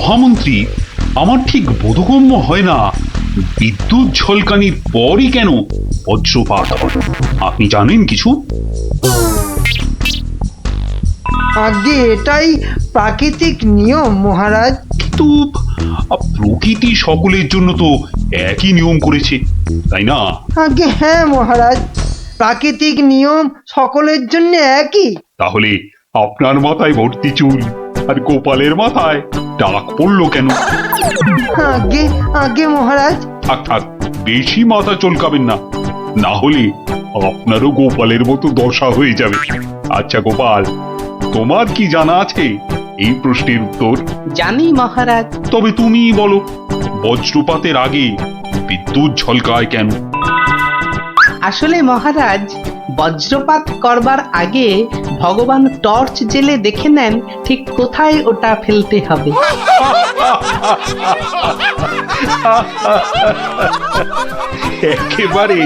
মহামন্ত্রী, আমার ঠিক বোধগম্য হয় না বিদ্যুৎ ঝলকানির পরই কেন বজ্রপাত হয়। আপনি জানেন কিছু? আগে এটাই প্রাকৃতিক নিয়ম মহারাজ। কিন্তু প্রকৃতি সকলের জন্য তো একই নিয়ম করেছে, তাই না? আগে হ্যাঁ মহারাজ, প্রাকৃতিক নিয়ম সকলের জন্য একই। তাহলে আপনার মাথায় ভর্তি চুল আর গোপালের মাথায় টাক পড়লো কেন? আগে আগে মহারাজ। থাক থাক, বেশি মাথা চলকাবেন না, না হলে আপনারও গোপালের মতো দশা হয়ে যাবে। আচ্ছা গোপাল, তোমার কি জানা আছে এই প্রশ্নের উত্তর? জানি মহারাজ। তবে তুমিই বলো, বজ্রপাতের আগে বিদ্যুৎ ঝলকায় কেন? আসলে মহারাজ, বজ্রপাত করবার আগে ভগবান টর্চ জেলে দেখে নেন ঠিক কোথায় ওটা ফেলতে হবে। একেবারে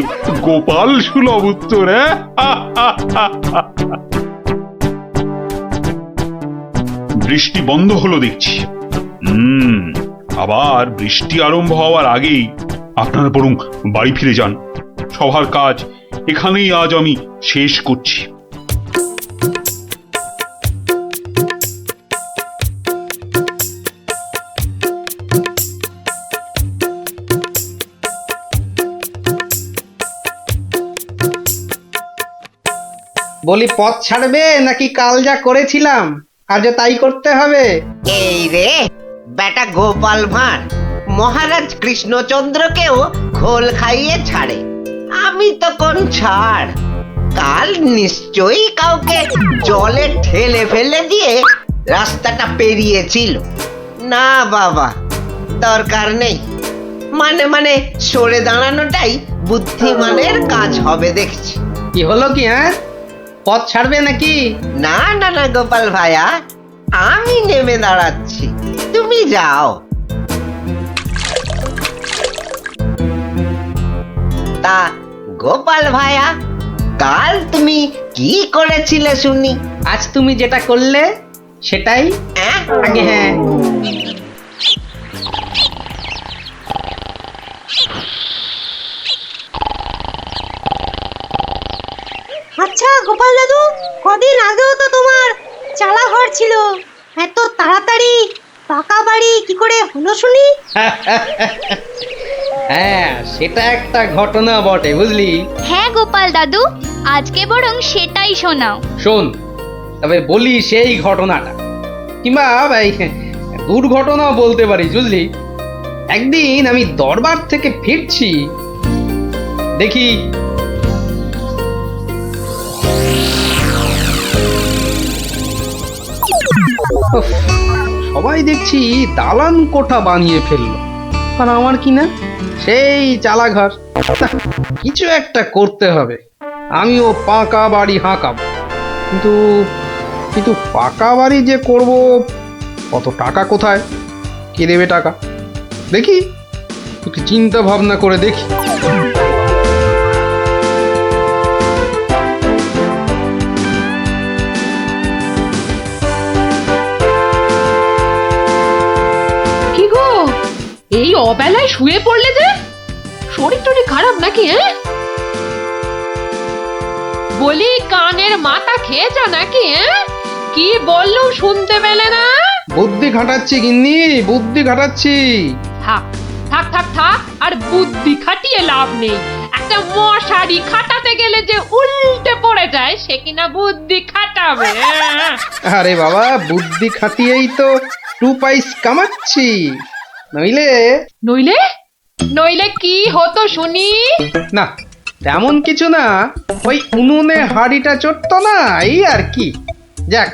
গোপাল সুলভ উত্তর। বৃষ্টি বন্ধ হলো দেখছি। আবার বৃষ্টি আরম্ভ হওয়ার আগেই আপনারা বরং বাড়ি ফিরে যান। সবার কাজ এখানেই আজ আমি শেষ করছি। বলি, পথ ছাড়বে নাকি কাল যা করেছিলাম আজও তাই করতে হবে? এই রে বেটা গোপাল ভাঁড়, মহারাজ কৃষ্ণচন্দ্রকেও খোল খাইয়ে ছাড়ে, আমি তো কোন ছাড়। কাল নিশ্চয়ই কাউকে জলে ঠেলে ফেলে দিয়ে রাস্তাটা পেরিয়েছিল। না বাবা, দরকার নেই। মানে মানে সরে দাঁড়ানোটাই বুদ্ধিমানের কাজ হবে দেখছি। কি হলো কি? হ্যাঁ, পথ ছাড়বে নাকি? না না না গোপাল ভাইয়া, আমি নেমে দাঁড়াচ্ছি, তুমি যাও। তা গোপাল ভাইয়া, কাল তুমি কি করেছিলে শুনি? আজ তুমি যেটা করলে সেটাই আগে। হ্যাঁ, আচ্ছা গোপাল দাদু, কদিন আগেও তো তোমার চালা ঘর ছিল, এত তাড়াতাড়ি পাকা বাড়ি কি করে হলো শুনি? হ্যাঁ, সেটা একটা ঘটনা বটে, বুঝলি? হ্যাঁ গোপাল দাদু, আজকে বরং সেটাই শোনাও। শোন, তবে বলি সেই ঘটনাটা, কিংবা দুর্ঘটনাও বলতে পারি, বুঝলি? একদিন আমি দরবার থেকে ফিরছি, দেখি উফ, সবাই দেখছি দালান কোঠা বানিয়ে ফেললো, আর আমার কি না সেই চালাঘর। কিছু একটা করতে হবে, আমিও পাকা বাড়ি হাঁকাবো। কিন্তু কিন্তু পাকা বাড়ি যে করব, কত টাকা কোথায়, কে দেবে টাকা? দেখি একটু চিন্তা ভাবনা করে দেখি। কি গো, এই অবেলায় শুয়ে পড়লে যে? শরীর টরীর খারাপ নাকি? বলি, কানের মাথা খেয়েছো নাকি? কি বললুম শুনতে পেলে না? বুদ্ধি খাটাচ্ছি গিন্নি, বুদ্ধি খাটাচ্ছি। থাক থাক থাক থাক, আর বুদ্ধি খাটিয়ে লাভ নেই। একটা মশারি খাটাতে গেলে যে উল্টে পড়ে যায়, সে কিনা বুদ্ধি খাটাবে? আরে বাবা, বুদ্ধি খাটিয়েই তো 2 পয়সা কামাচ্ছি, নইলে নইলে নইলে কি হতো শুনি? না, তেমন কিছু না, ওই উনুনে হাড়িটা চড়তো না, এই আর কি। যাক,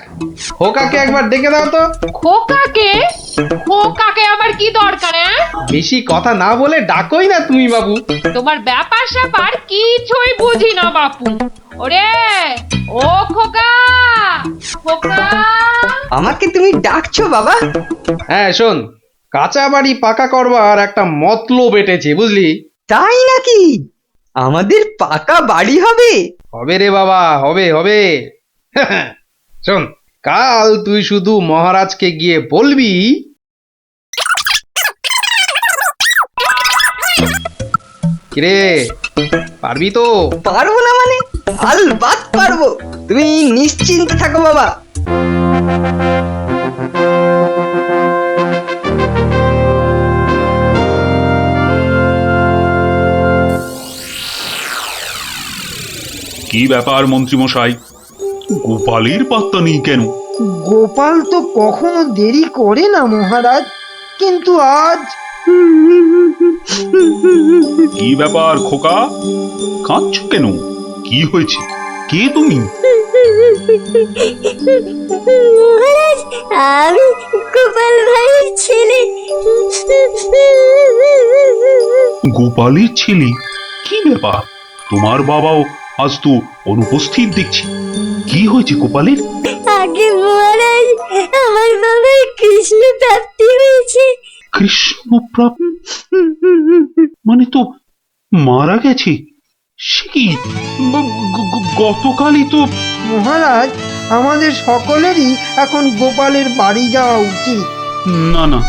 খোকাকে একবার ডেকে দাও তো। খোকাকে? খোকাকে আবার কি দরকার? বেশি কথা না বলে ডাকোই না তুমি বাবু। তোমার ব্যাপার স্যাপার কিছুই বুঝি না বাপু। ওরে ও খোকা, খোকা! আমাকে তুমি ডাকছো বাবা? হ্যাঁ শোন, কাঁচা বাড়ি পাকা করবার একটা মতলব এটেছে, বুঝলি? তাই নাকি? আমাদের পাকা বাড়ি হবে? হবে রে বাবা, হবে হবে। শোন, কাল তুই শুধু মহারাজকে গিয়ে বলবি কিরে পারবি তো? পারবো না মানে? আলবাত পারবো, তুমি নিশ্চিন্তে থাকো বাবা। কি ব্যাপার মন্ত্রীমশাই, গোপালের পাত্তা নেই কেন? গোপাল তো কখনো দেরি করে না মহারাজ, কিন্তু আজ কি ব্যাপার খোকা, কাঁদছো কেন? কি হয়েছে? কে তুমি? মহারাজ, আমি গোপাল ভাইয়ের ছেলে। গোপালের ছেলে? কি ব্যাপার, তোমার বাবাও আজ তো অনুপস্থিত দেখছি। কি হয়েছে গোপালের? আগে মহারাজ, আমার বাবার কৃষ্ণ প্রাপ্তি হয়েছে। কৃষ্ণপ্রাপ মানে তো মারা গেছে? সে কি, গতকালই তো। মহারাজ, আমাদের সকলেরই এখন গোপালের বাড়ি যাওয়া উচিত। না না,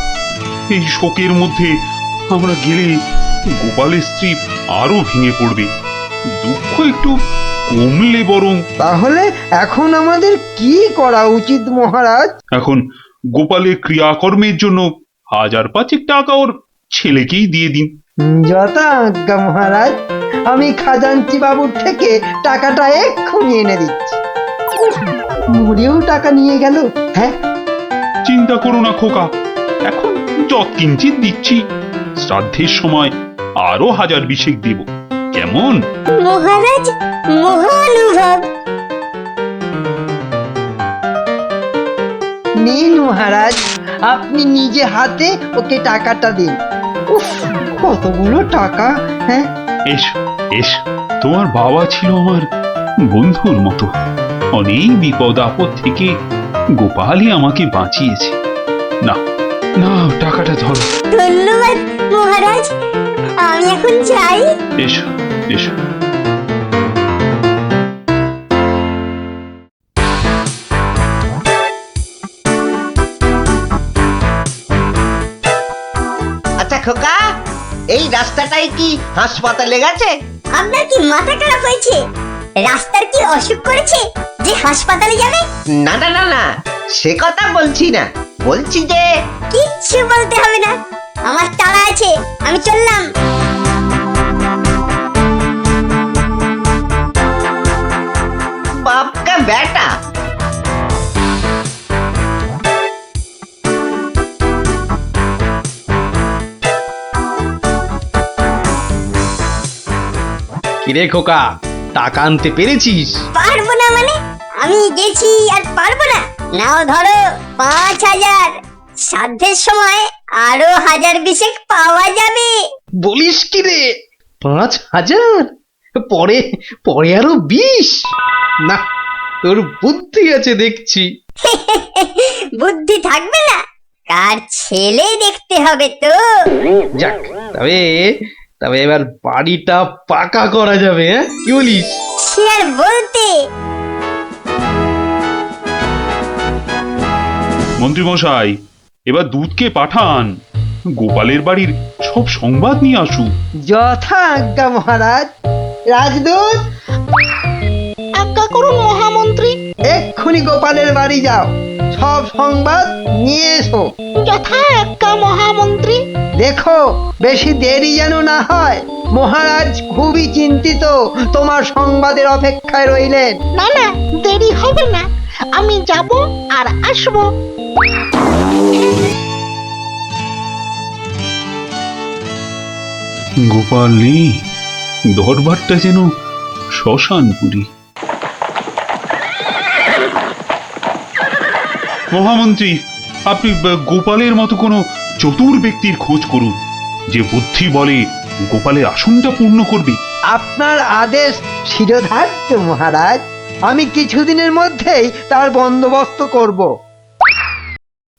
এই শোকের মধ্যে আমরা গেলে গোপালের স্ত্রী আরো ভেঙে পড়বে। দুঃখ একটু কমলে বরং। তাহলে এখন আমাদের কি করা উচিত মহারাজ? এখন গোপালের ক্রিয়াকর্মের জন্য 1000-5 টাকা ওর ছেলেকেই দিয়ে দিন। যথা আজ্ঞা মহারাজ, আমি খাজাঞ্চি বাবুর থেকে টাকাটা এক্ষুনি এনে দিচ্ছি। মরেও টাকা নিয়ে গেল। হ্যাঁ, চিন্তা করো না খোকা, এখন যৎকিঞ্চিত দিচ্ছি, শ্রাদ্ধের সময় আরো 1000 দেব, কেমন? মহারাজ, মহানুভব। নিন মহারাজ, আপনি নিজে হাতে ওকে টাকাটা দিন। উফ, কতগুলো টাকা! হ্যাঁ, এসো এসো, তোমার বাবা ছিল আমার বন্ধুর মতো। অনেক বিপদ আপদ থেকে গোপালই আমাকে বাঁচিয়েছে। না না, টাকাটা ধরো। ধন্যবাদ মহারাজ, আমি এখন যাই। এসো এসো। আচ্ছা খোকা, এই রাস্তাটাই কি হাসপাতালে গেছে? আপনার কি মাথা খারাপ হয়েছে? রাস্তার কি অসুখ করেছে যে হাসপাতালে যাবে? না না না না, সে কথা বলছি না, বলছি যে কিচ্ছু বলতে হবে না, আমার তাড়া আছে, আমি চললাম। বাপ কা বেটা। কিরে খোকা, টাকা আনতে পেরেছিস? পারবো না মানে? আমি গেছি আর পারবো না? নাও ধরো 5000, শ্রাদ্ধের সময় আরো 1000 পাওয়া যাবে। বলিস কি রে, 5000? পরে পরে আরো 20? না, তোর বুদ্ধি আছে দেখছি। বুদ্ধি থাকবে না? কার ছেলে দেখতে হবে তো। যাক, তবে তবে এবার বাড়িটা পাকা করা যাবে, হ্যাঁ কি বলিস? সে আর বলতে। মন্ত্রীমশাই, এবার দুধকে পাঠান, গোপালের বাড়ির সব সংবাদ নিয়ে আসুক। যথা আজ্ঞা মহারাজ। রাজদূত, আজ্ঞা করুন মহামন্ত্রী। এক্ষুনি গোপালের বাড়ি যাও, সব সংবাদ নিয়ে এসো। যথা আজ্ঞা মহামন্ত্রী। দেখো বেশি দেরি যেন না হয়, মহারাজ খুবই চিন্তিত, তোমার সংবাদের অপেক্ষায় রইলেন। না না, দেরি হবে না, আমি যাব আর আসবো। গোপাল নেই, দরবারটা যেন শ্মশানপুরী। মহামন্ত্রী, আপনি গোপালের মতো কোনো চতুর ব্যক্তির খোঁজ করুন, যে বুদ্ধি বলে গোপালের আসনটা পূর্ণ করবে। আপনার আদেশ শিরোধার্য মহারাজ, আমি কিছুদিনের মধ্যেই তার বন্দোবস্ত করব।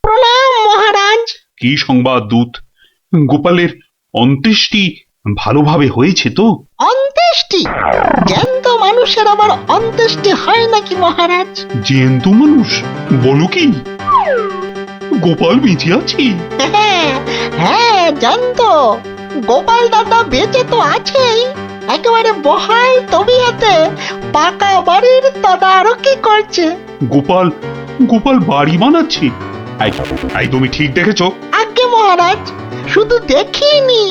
প্রণাম মহারাজ। কি সংবাদ দূত? গোপালের অন্ত্যেষ্টি ভালোভাবে হয়েছে তো? অন্ত্যেষ্টি? জ্যান্ত মানুষের আবার অন্ত্যেষ্টি হয় নাকি মহারাজ? জ্যান্ত মানুষ? বলো কি? গোপাল বেঁচে আছে? হ্যাঁ, জ্যান্ত। গোপাল দাদা বেঁচে তো আছেই, একেবারে বহাল তবিয়তে পাকা বাড়ির তদারকি করছে। গোপাল গোপাল বাড়ি বানাচ্ছে? এই তুমি ঠিক দেখেছো? আজ্ঞে মহারাজ, শুধু দেখিনি,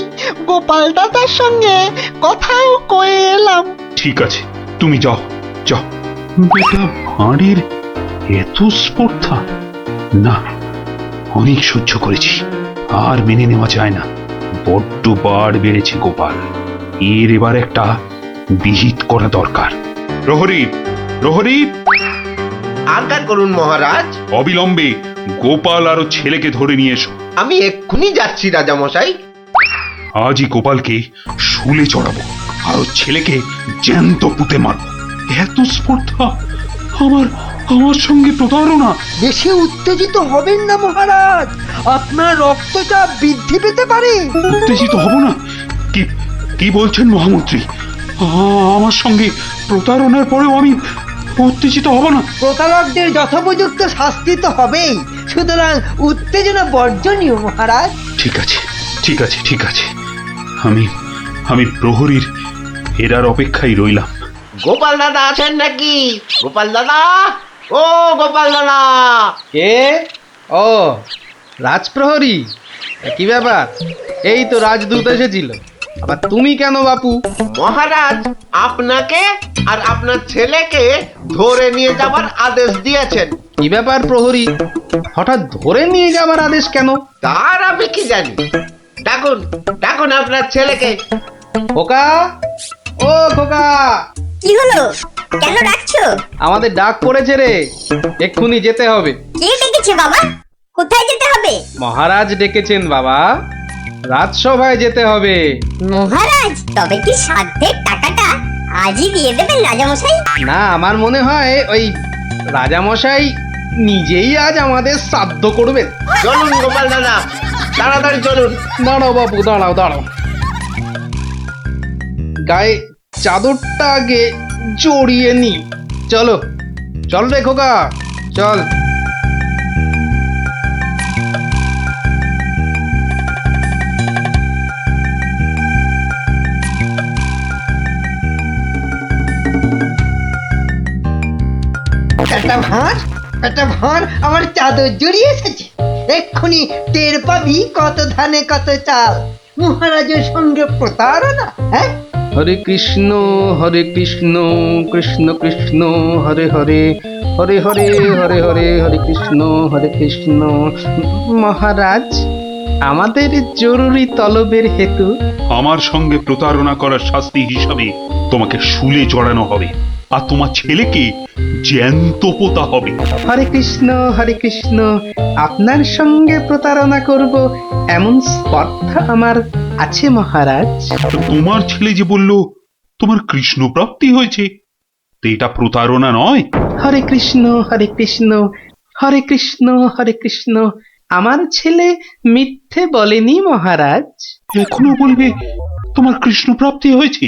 গোপাল দাদার সঙ্গে কথাও কয়ে এলাম। ঠিক আছে, তুমি যাও যাও। বেটা ভাঁড়ের এত স্পর্ধা! না, অনেক সহ্য করেছি, আর মেনে নেওয়া যায় না। বড্ড বার বেড়েছে গোপাল, এর এবার একটা বিহিত করা দরকার। প্রহরী, প্রহরী, আজ্ঞা করুন মহারাজ। অবিলম্বে গোপাল আর ওর ছেলেকে ধরে নিয়ে এসো। আমি এক্ষুনি যাচ্ছি রাজামশাই। আজই গোপালকে শুলে চড়াবো, আর ওর ছেলেকে জ্যান্ত পুঁতে মারবো। এত স্পর্ধা! আমার আমার সঙ্গে প্রতারণা! বেশি উত্তেজিত হবেন না মহারাজ, আপনার রক্তচাপ বৃদ্ধি পেতে পারে। উত্তেজিত হব না? কি কি বলছেন মহামন্ত্রী? আমার সঙ্গে প্রতারণার পরেও আমি উত্তেজিত হব না? প্রতারকদের যথোপযুক্ত শাস্তি তো হবেই, সুতরাং উত্তেজনা বর্জনীয় মহারাজ। ঠিক আছে, ঠিক আছে, ঠিক আছে। আমি আমি প্রহরীর ফেরার অপেক্ষায় রইলাম। গোপাল দাদা আছেন নাকি? গোপাল দাদা, ও গোপাল দাদা। কে? ও, রাজপ্রহরী, কি ব্যাপার? এই তো রাজদূত এসেছিল, আবার তুমি কেন বাপু? মহারাজ আপনাকে আর আপনার ছেলেকে ধরে নিয়ে যাবার আদেশ দিয়েছেন। কি ব্যাপার প্রহরী, হঠাৎ ধরে নিয়ে যাবার আদেশ কেন? তার আমি কি জানি। ডাকুন, ডাকুন আপনার ছেলেকে। খোকা, ও খোকা, কি হলো? কেন ডাকছো? আমাদের ডাক পড়েছে রে, এক্ষুনি যেতে হবে। কে ডেকেছে বাবা? কোথায় যেতে হবে? মহারাজ ডেকেছেন বাবা, রাজসভায় যেতে হবে। মহারাজ, তবে কি সাধ্যের টাকাটা আজই দিয়ে দেবেন রাজামশাই? না, আমার মনে হয় ওই রাজামশাই নিজেই আজ আমাদের শ্রাদ্ধ করবেন। চলুন গোপাল দাদা, তাড়াতাড়ি চলুন। দাঁড়াও বাপু, দাঁড়াও দাঁড়াও, গায়ে চাদরটা আগে জড়িয়ে নি। চলো, চল রে খোকা, চল। একটা ভাঁড় আমার চাদর জড়িয়ে এসেছে। এক্ষুনি টের পাবি কত ধানে কত চাল। মহারাজের সঙ্গে প্রতারণা, হ্যাঁ? হরে কৃষ্ণ কৃষ্ণ কৃষ্ণ হরে হরে, হরে হরে হরে হরে, হরে কৃষ্ণ। মহারাজ, আমাদের জরুরি তলবের হেতু আমার সঙ্গে প্রতারণা করার শাস্তি হিসাবে তোমাকে শুলে চড়ানো হবে, আর তোমার ছেলেকে জ্যান্ত পোতা হবে। হরে কৃষ্ণ, আপনার সঙ্গে প্রতারণা করব এমন স্পর্ধা আমার আছে মহারাজ। তো তোমার ছেলে যে বলল তোমার কৃষ্ণ প্রাপ্তি হয়েছে, তো এটা প্রতারণা নয়? হরে কৃষ্ণ হরে কৃষ্ণ, আমার ছেলে মিথ্যে বলেনি মহারাজ। এখনো বলবে তোমার কৃষ্ণ প্রাপ্তি হয়েছে?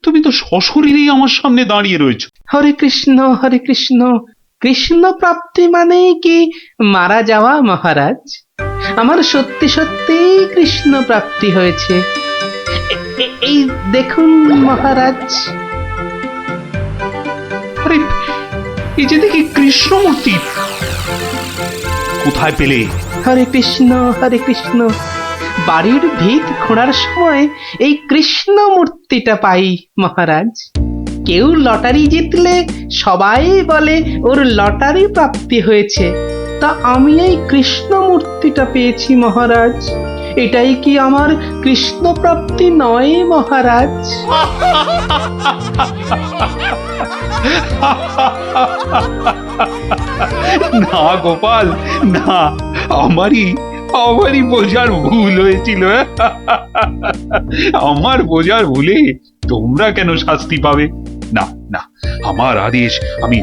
তুমি তো সশরীরেই আমার সামনে দাঁড়িয়ে রয়েছো। হরে কৃষ্ণ কৃষ্ণ প্রাপ্তি মানে কি মারা যাওয়া মহারাজ? আমার সত্যি সত্যি কৃষ্ণ প্রাপ্তি হয়েছে। এই দেখুন মহারাজ। আরে, এই যে দেখি কৃষ্ণমূর্তি, কোথায় পেলে? হরে কৃষ্ণ, বাড়ির ভিত খোঁড়ার সময় এই কৃষ্ণ মূর্তিটা পাই মহারাজ। কেউ লটারি জিতলে সবাই বলে ওর লটারি প্রাপ্তি হয়েছে, তা আমি এই কৃষ্ণ মূর্তিটা পেয়েছি মহারাজ। এটাই কি আমার কৃষ্ণ প্রাপ্তি নয় মহারাজ? না গোপাল, না, আমারই বোঝার ভুল হয়েছিল। আমার বোঝার ভুলে তোমরা কেন শাস্তি পাবে? না না, আমার আদেশ আমি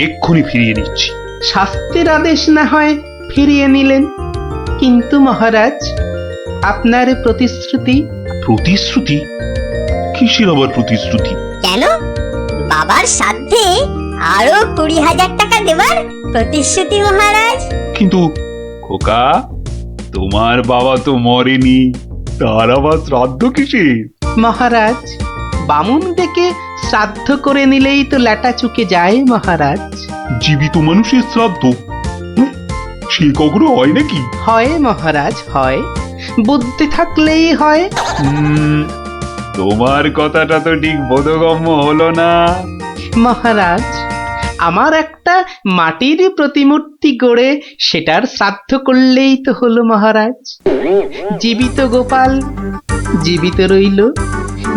এক্ষুনি ফিরিয়ে নিচ্ছি। শাস্তির আদেশ না হয় ফিরিয়ে নিলেন, কিন্তু মহারাজ আপনার প্রতিশ্রুতি? প্রতিশ্রুতি? কিসের আবার প্রতিশ্রুতি? কেন? বাবার সাধ্যে আরো 20,000 টাকা দেবার প্রতিশ্রুতি মহারাজ। কিন্তু খোকা, তোমার বাবা তো মরেনি, তার আবার শ্রাদ্ধ কিসের? মহারাজ, বামুন ডেকে শ্রাদ্ধ করে নিলেই তো ল্যাটা চুকে যায় মহারাজ। জীবিত মানুষের শ্রাদ্ধ? হুঁ, সে কখনো হয় নাকি? হয় মহারাজ, হয়। বুদ্ধি থাকলেই হয়। তোমার কথাটা তো ঠিক বোধগম্য হলো না। মহারাজ, আমার একটা মাটির প্রতিমূর্তি গড়ে সেটার শ্রাদ্ধ করলেই তো হলো মহারাজ। জীবিত গোপাল জীবিত রইল,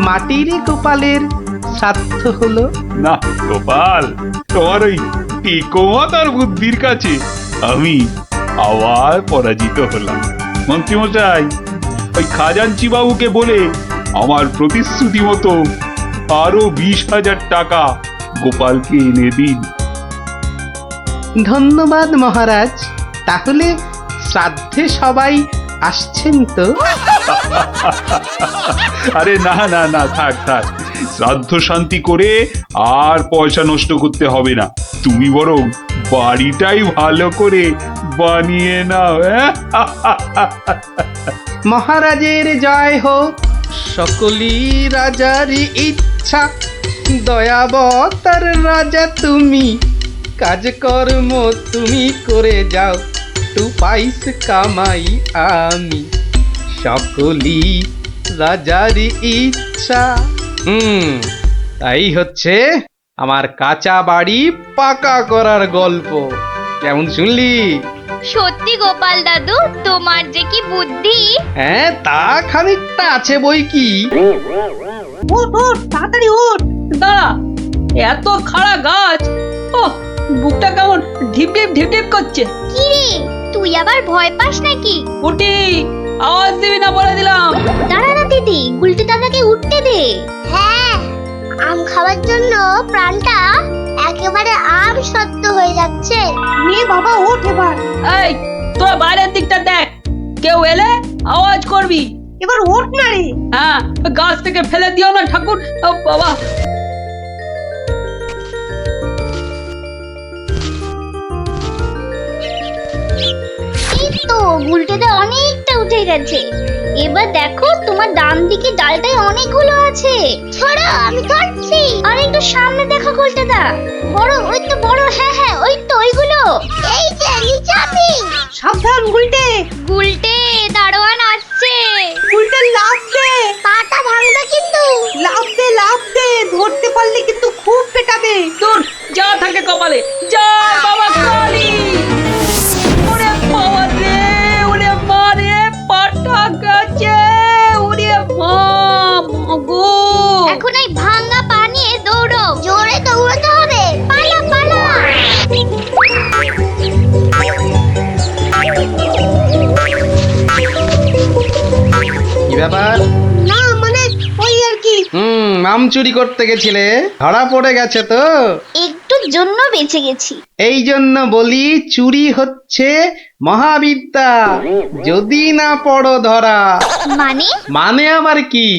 মাটির গোপালের শ্রাদ্ধ হলো। না গোপাল, তোমার ওই টেকোমাতার বুদ্ধির কাছে আমি আবার পরাজিত হলাম। মন্ত্রীমশাই, ওই খাজাঞ্চি বাবুকে বলে আমার প্রতিশ্রুতি মতো আরো 20,000 টাকা গোপালকে এনে দিন। ধন্যবাদ মহারাজ। তাহলে শ্রাদ্ধে সবাই আসছেন তো? আরে না না না, থাক থাক, শ্রাদ্ধ শান্তি করে আর পয়সা নষ্ট করতে হবে না। তুমি বরং বাড়িটাই ভালো করে বানিয়ে নাও। মহারাজের জয় হোক। সকলি রাজারই ইচ্ছা, দয়াবতার রাজা তুমি। কাজকর্ম তুমি করে যাও, টু পাইস কামাই আমি। সকলি রাজারই ইচ্ছা। তাই হচ্ছে আমার কাঁচা বাড়ি পাকা করার গল্প। কেমন শুনলি? সত্যি গোপাল দাদু, তোমার যে কি বুদ্ধি! হ্যাঁ, তা খানিকটা আছে বই কি। ওঠ ওঠ, তাড়াতাড়ি ওঠ। দাঁড়া, এত খাড়া গাছ! ও, বুকটা কেমন ঢিপ ঢিপ ঢিপ ঢিপ করছে। কি রে, তুই আবার ভয় পাস নাকি? উঠি, আওয়াজ দিবি না বলে দিলাম। দাঁড়া না দিদি, গুলটি দাদাকে উঠতে দে। হ্যাঁ, আম খাওয়ার জন্য প্রাণটা একেবারে আম সত্য হয়ে যাচ্ছে। মেয়ে বাবা ওঠ এবার। এই, তোর বাইরের দিকটা দেখ, কেউ এলে আওয়াজ করবি। এবার ওঠ না রে। হ্যাঁ, গাছ থেকে ফেলে দিও না ঠাকুর। ও বাবা! এই তো গুলটেটা অনেকটা উঠে গেছে। এবার দেখো, তোমার ডান দিকে ডালটায় অনেকগুলো আছে। ছড়া, আমি ধরছি। আর একটু সামনে দেখো গুলটেদা, বড়, ওই তো বড়। হ্যাঁ হ্যাঁ, ওই তো ওইগুলো। এই যে নিচে আমি। সাবধান গুলটে। গুলটে, দারোয়ান আসছে। গুলটে লাফ দে। পাটা ভাঙবে কিন্তু। লাফ দে লাফ দে, ধরতে পারলে কিন্তু খুব পেটাবে। দূর, যা থাকে কপালে। যা বাবা কালী! ওরে বাবা রে, ওরে মা রে, পাটা গেছে। ওরে মা, মাগো! এখন এই ভাঙা পা নিয়ে দৌড়ো। জোরে দৌড়াতে হবে। পালা পালা। কি ব্যাপার? না মানে ওই আর কি। আম চুরি করতে গেছিলে, ধরা পড়ে গেছে তো? একটুর জন্য বেঁচে গেছি। এই জন্য বলি, চুরি হচ্ছে মহাবিদ্যা, যদি না পড়ো ধরা। মানে? মানে আবার কি?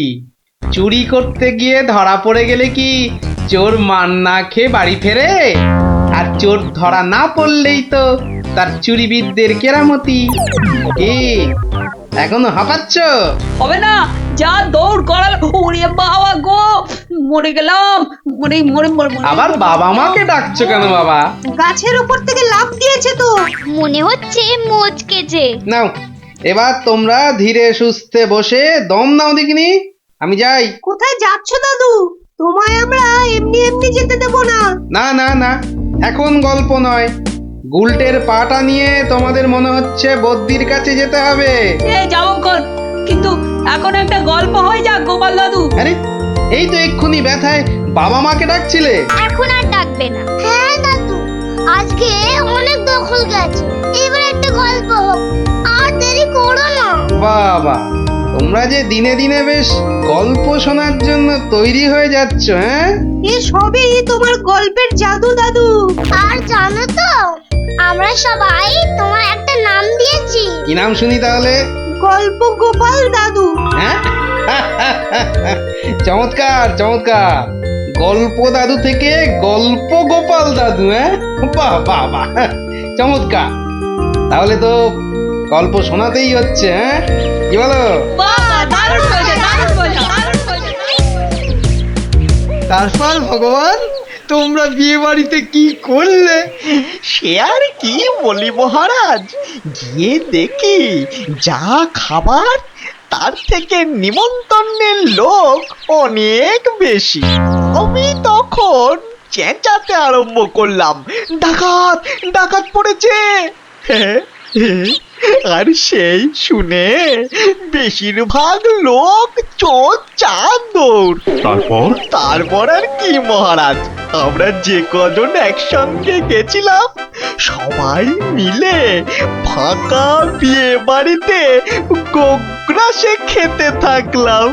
চুরি করতে গিয়ে ধরা পড়ে গেলে কি চোর মান না খেয়ে বাড়ি ফেরে? আর চোর ধরা না পড়লেই তো তার চুরিবিদদের কেরামতি। কি এখনো হাঁপাচ্ছ? হবে না, যা দৌড় করাল। ওরে বাবা গো, মরে গেলাম। মরে মরে মরে মরে। আবার বাবা মাকে ডাকছো কেন বাবা? গাছের উপর থেকে লাফ দিয়েছে তো। মনে হচ্ছে মুচকেছে। নাও, এবার তোমরা ধীরে সুস্থে বসে দম নাও দেখিনি। আমি যাই। কোথায় যাচ্ছ দাদু? তোমায় আমরা এমনি এমনি যেতে দেব না। না না না, এখন গল্প নয়। গুলটের পাটা নিয়ে তোমাদের মনে হচ্ছে বদ্যির কাছে যেতে হবে। এই যাবো কোন, কিন্তু এখন একটা গল্প হয়ে যাক গোপাল দাদু। আরে, এই তো এক্ষুনি ব্যথায় বাবা মাকে ডাকছিলে। এখন আর ডাকবে না। হ্যাঁ দাদু, আজকে অনেক দখল গেছে। এবার একটা গল্প হোক, আর দেরি করো না। বাবা, তোমরা যে দিনে দিনে বেশ গল্প শোনার জন্য তৈরি হয়ে যাচ্ছ। হ্যাঁ, এ সবই তোমার গল্পের জাদু দাদু। আর জানো তো, আমরা সবাই তোমার একটা নাম দিয়েছি। কি নাম শুনি তাহলে? গল্প গোপাল দাদু। হ্যাঁ, চমৎকার চমৎকার। গল্প দাদু থেকে গল্প গোপাল দাদু। হ্যাঁ, বাহ বাহ বাহ, চমৎকার। তাহলে তো গল্প শোনাতেই হচ্ছে। হ্যাঁ, কি বলো? বাবা তারপর ভগবান তোমরা বিয়ে বাড়িতে কি করলে? সে আর কি বলি মহারাজ, গিয়ে দেখি যা খাবার তার থেকে নিমন্ত্রণের লোক অনেক বেশি। আমি তখন চেঁচাতে আরম্ভ করলাম, ডাকাত ডাকাত পড়েছে। আর সেই শুনে বেশিরভাগ লোক চোর চাঁদর। তারপর আর কি মহারাজ, আমরা যে কজন একসঙ্গে গেছিলাম সবাই মিলে ফাঁকা বিয়ে বাড়িতে গোগ্রাসে খেতে থাকলাম।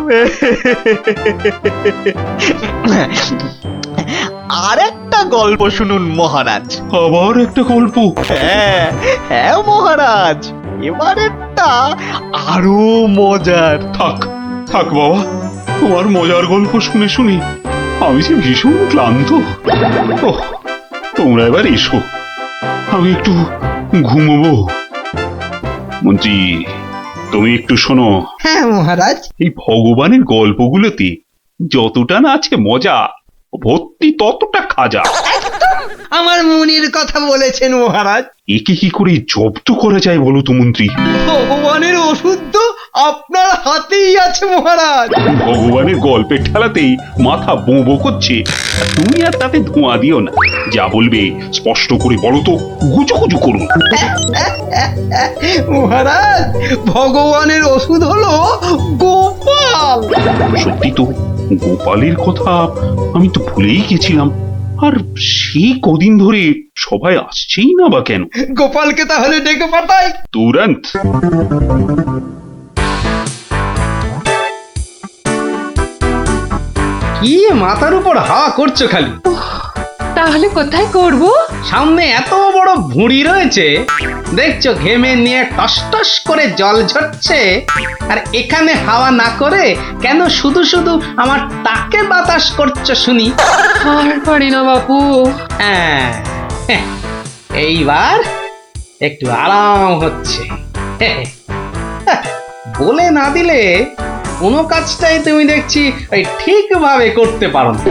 আর একটা গল্প শুনুন মহারাজ। আবার একটা গল্প? হ্যাঁ হ্যাঁ মহারাজ, এবারেরটা আরো মজার। থাক থাক বাবা, তোমার মজার গল্প শুনে শুনে আমি যে ভীষণ ক্লান্ত। ওহ, তোমরা এবার এসো, আমি একটু ঘুমোবো। মন্ত্রী, তুমি একটু শোনো। হ্যাঁ মহারাজ। এই ভগবানের গল্পগুলোতে যতটা না আছে মজা, ভর্তি ততটা খাজা। আমার মনের কথা বলেছেন মহারাজ। একে কি করে জব্দ করা যায় বলো তো মন্ত্রী? ভগবানের ওষুধ তো আপনার হাতেই আছে মহারাজ। ভগবানের গল্পের ঠেলাতেই মাথা বোঁ করছে, আর তুমি আর তাতে ধোঁয়া দিও না। যা বলবে স্পষ্ট করে বলো তো, গুজু গুজু করুন। মহারাজ, ভগবানের ওষুধ হলো গোপাল। সত্যি তো, গোপালের কথা আমি তো ভুলেই গেছিলাম। আর সেই কদিন ধরে সবাই আসছেই না বা কেন? গোপালকে তাহলে ডেকে পাঠাই। তুরন্ত। কি মাথার উপর হাওয়া করছো খালি? তাহলে কোথায় করব? সামনে এত বড় ভুঁড়ি রয়েছে, দেখছো ঘেমে নিয়ে টস টস করে জল ঝরছে, আর এখানে হাওয়া না করে কেন শুধু শুধু আমার তাকে বাতাস করছো শুনি? আর পারি না বাপু। হ্যাঁ, এইবার একটু আরাম হচ্ছে। বলে না দিলে কোনো কাজটাই তুমি দেখছি ওই ঠিকভাবে করতে পারো না।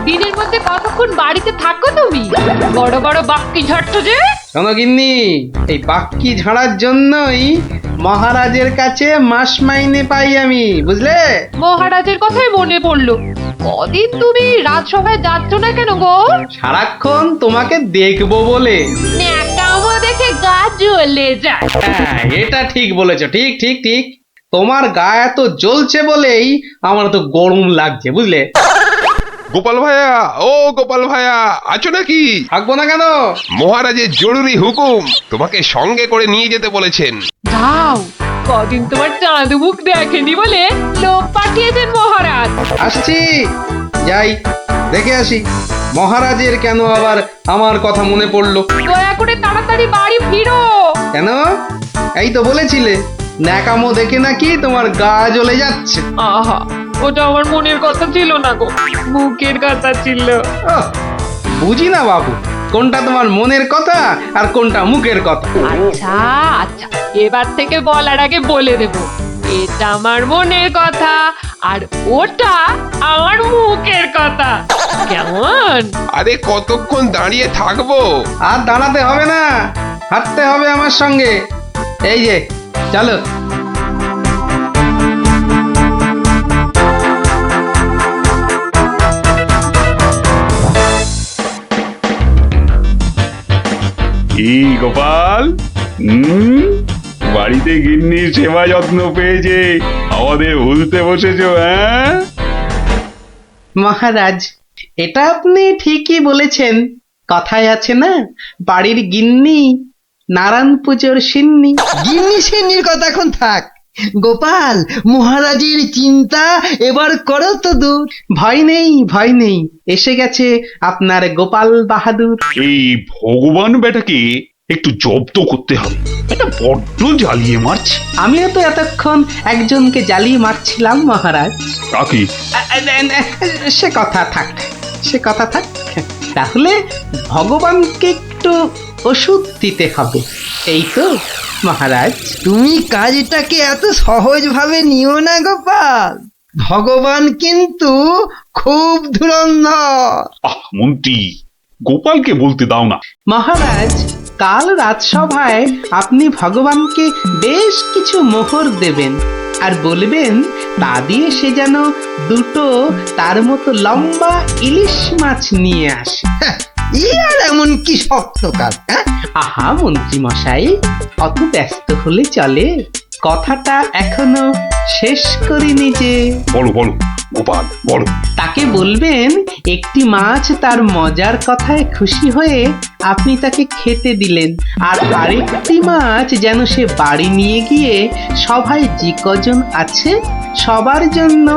দিনের মধ্যে কতক্ষণ বাড়িতে থাকো তুমি? বড় বড় বাক্কি ঝাড়ছো যে। শোনো গিন্নি, এই বাক্কি ঝাড়ার জন্যই মহারাজের কাছে মাস মাইনে পাই আমি, বুঝলে? মহারাজের কথাই মনে পড়লো। কদিন তুমি রাজসভায় যাচ্ছ না কেন গো? সারাক্ষণ তোমাকে দেখবো বলে। ন্যাকামো দেখে গা জ্বলে যায়। হ্যাঁ, এটা ঠিক বলেছো, ঠিক ঠিক ঠিক। তোমার গা এত জ্বলছে বলেই আমার তো গরম লাগছে, বুঝলে? গোপাল ভাইয়া, ও গোপাল ভাইয়া, আছো নাকি? থাকবো না কেন? মহারাজের জরুরি হুকুম, তোমাকে সঙ্গে করে নিয়ে যেতে বলেছেন। যাও, কদিন তোমার চাঁদ মুখ দেখেনি বলে লোক পাঠিয়েছেন মহারাজ। আসছি, যাই দেখে আসি মহারাজের কেন আবার আমার কথা মনে পড়লো। দয়া করে তাড়াতাড়ি বাড়ি ফিরো। কেন? এই তো বলেছিলে ন্যাকামো দেখে নাকি তোমার গা জ্বলে যাচ্ছে। আহা, ওটা আমার মনের কথা ছিল না গো, মুখের কথা ছিল। ওহ, বুঝি না বাবু, কোনটা তোমার মনের কথা আর কোনটা মুখের কথা। আচ্ছা আচ্ছা, এবার থেকে বলার আগে বলে দেব, এটা আমার মনের কথা আর ওটা আমার মুখের কথা। কেমন? আরে কতক্ষণ দাঁড়িয়ে থাকবো? আর দাঁড়াতে হবে না, হাঁটতে হবে আমার সঙ্গে। এই যে চলো। কি গোপাল, বাড়িতে গিন্নির সেবা যত্ন পেয়েছে, আমাদের ভুলতে বসেছো? হ্যাঁ মহারাজ, এটা আপনি ঠিকই বলেছেন। কথায় আছে না, বাড়ির গিন্নি নারায়ণ পুজোর সিন্নি। গিন্নি সিন্নির কথা এখন থাক। গোপাল, মহারাজের চিন্তা এবার করো তো দূর। ভয় নেই ভয় নেই, এসে গেছে আপনার গোপাল বাহাদুর। এই ভগবান বেটাকে একটু জব্দ করতে হবে, এটা বড্ড জ্বালিয়ে মারছে। আমিও তো এতক্ষণ একজনকে জ্বালিয়ে মারছিলাম মহারাজ। কাকে? সে কথা থাক, সে কথা থাক। তাহলে ভগবানকে একটু ওষুধ দিতে হবে, এই তো মহারাজ। তুমি কাজটাকে এত সহজ ভাবে নিও না গোপাল। ভগবান কিন্তু খুব ধুরন্ধর। মন্ত্রী, গোপালকে বলতে দাও না। মহারাজ, কাল রাজসভায় আপনি ভগবানকে বেশ কিছু মোহর দেবেন আর বলবেন তা দিয়ে সে যেন দুটো তার মতো লম্বা ইলিশ মাছ নিয়ে আসে। ই আর এমন কি শক্ত কাজ, হ্যাঁ? আহা মন্ত্রী মশাই, অত ব্যস্ত হলে চলে? কথাটা এখনো শেষ করিনি যে। বলো বলো গোপাল, বলো। তাকে বলবেন একটি মাছ তার মজার কথায় খুশি হয়ে আপনি তাকে খেতে দিলেন, আর আরেকটি মাছ যেন সে বাড়ি নিয়ে গিয়ে সবাই যে কজন আছে সবার জন্য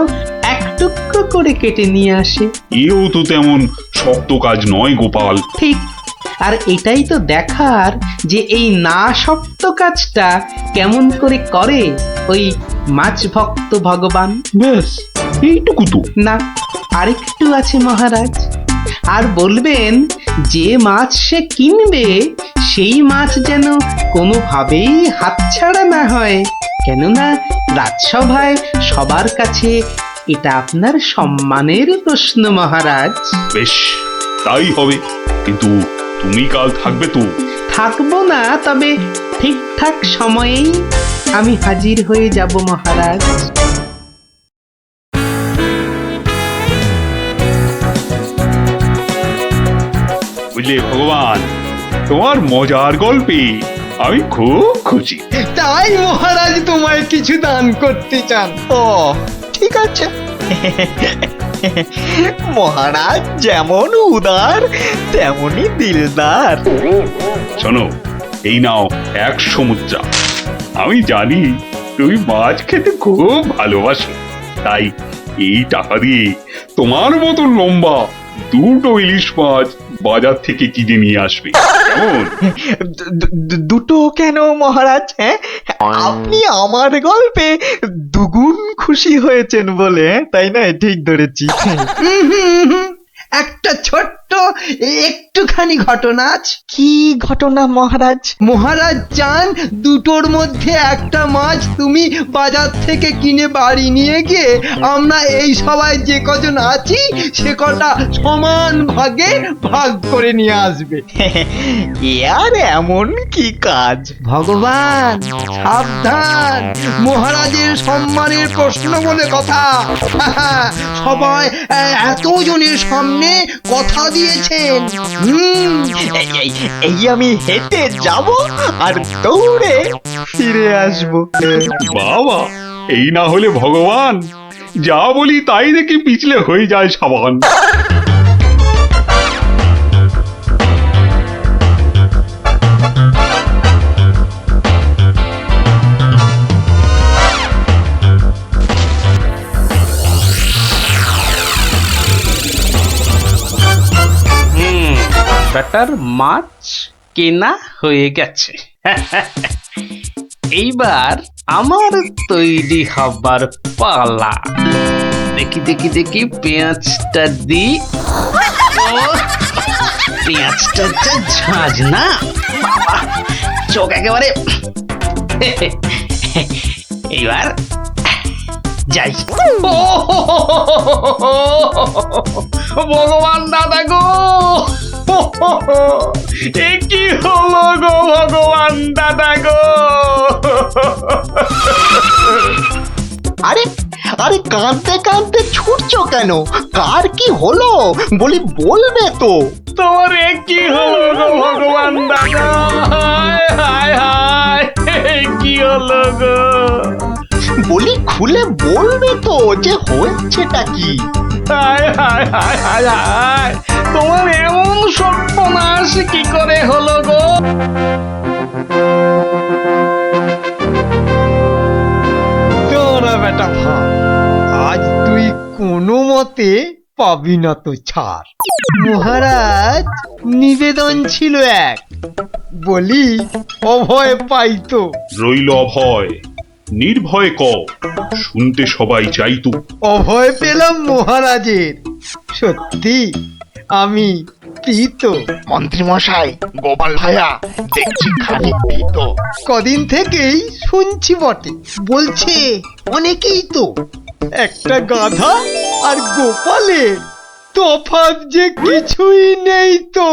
এক টুকরো করে কেটে নিয়ে আসে। এও তো তেমন শক্ত কাজ নয় গোপাল। ঠিক, আর এটাই তো দেখার যে এই না শক্ত কাজটা কেমন করে করে ওই মাছ ভক্ত ভগবান। ব্যাস এইটুকু তো? না, আরেকটু আছে মহারাজ। আর বলবেন যে মাছ সে কিনবে সেই মাছ যেন কোনোভাবেই হাতছাড়া না হয়, কেননা রাজসভায় সবার কাছে এটা আপনার সম্মানের প্রশ্ন মহারাজ। বেশ, তাই হবে। কিন্তু তুমি কাল থাকবে তো? থাকবো না, তবে ঠিকঠাক সময়েই আমি হাজির হয়ে যাব মহারাজ। বুঝলে ভগবান, তোমার মজার গল্পে আমি খুব খুশি। তাই মহারাজ তোমায় কিছু দান করতে চান। ও ঠিক আছে। মহারাজ যেমন উদার তেমনি দিলদার। শোনো, এই নাও 100 মুদ্রা। আমি জানি তুমি মাছ খেতে খুব ভালোবাসো, তাই এই টাকা দিয়ে তোমার মতো লম্বা দুটো ইলিশ মাছ বাজার থেকে কিনে নিয়ে আসবে, কেমন? দুটো কেন মহারাজ? হ্যাঁ, আপনি আমার গল্পে দুগুণ খুশি হয়েছেন বলে, তাই না? ঠিক ধরেছি। একটা ছোট্ট একটুখানি ঘটনা আছে। কি ঘটনা মহারাজ? মহারাজ চান দুটোর মধ্যে একটা মাছ তুমি বাজার থেকে কিনে বাড়ি নিয়ে গিয়ে আমরা এই সবাই যে কজন আছি সে কটা সমান ভাগে ভাগ করে নিয়ে আসবে। আর এমন কি কাজ? ভগবান সাবধান, মহারাজের সম্মানের প্রশ্ন বলে কথা। সবাই এতজনের সামনে কথা দিয়েছেন। এই আমি হেঁটে যাব আর দৌড়ে ফিরে আসবো। বাবা, এই না হলে ভগবান, যা বলি তাই দেখি পিছলে হয়ে যায় সাবান। ব্যাটার মাছ কেনা হয়ে গেছে। এইবার আমার তৈরি হবার পালা। দেখি দেখি দেখি পেঁয়াজটা দি। পেঁয়াজটা যা ঝাঁজ না বাবা, চোখ একেবারে। এইবার যাই। ভগবান দাদা গো, এ কি হলো গো ভগবান দাদা গো? আরে আরে, কাঁদতে কাঁদতে ছুটছো কেন? কার কি হলো বলি, বলবে তো। তোমার এ কি হলো গো ভগবান দাদা? হায় হায় হায়, কি হলো গো? বলি খুলে বলবে তো যে হয়েছেটা কি? হায় হায় হায় হায় হায়, তোমার এমন সর্বনাশ কি করে হলো গো? তোরা বেটা ভাই, আজ তুই কোনো মতে পাবি না তো ছাড়। মহারাজ নিবেদন ছিল এক, বলি অভয় পাইতো। রইল অভয়, নির্ভয় ক, শুনতে সবাই চাইতো। অভয় পেলাম মহারাজের, সত্যি আমি প্রীত। মন্ত্রী মশাই, গোপাল ভাইয়া দেখছি খানিক ভীত। কদিন থেকেই শুনছি বটে, বলছে অনেকেই তো একটা গাধা আর গোপালের তফাৎ যে কিছুই নেই তো।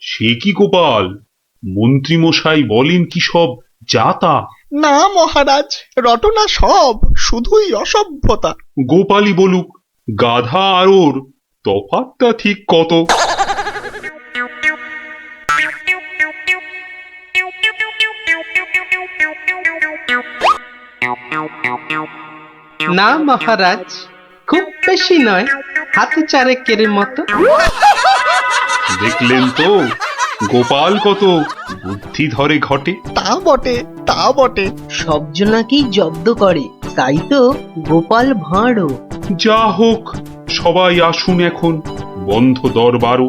সে কি গোপাল, মন্ত্রীমশাই বলেন কি সব যাতা? না মহারাজ, রটনা সব, শুধুই অসভ্যতা। গোপালই বলুক, গাধা আর ওর তফাৎটা ঠিক কত? না মহারাজ, খুব বেশি নয়, হাতে চারেকের মতো। দেখলেন তো গোপাল কত বুদ্ধি ধরে ঘটে। তা বটে, তা বটে। সব জনাকেই জব্দ করে, তাই তো গোপাল ভাঁড়ও। যা হোক, সবাই আসুন এখন, বন্ধ দরবারও।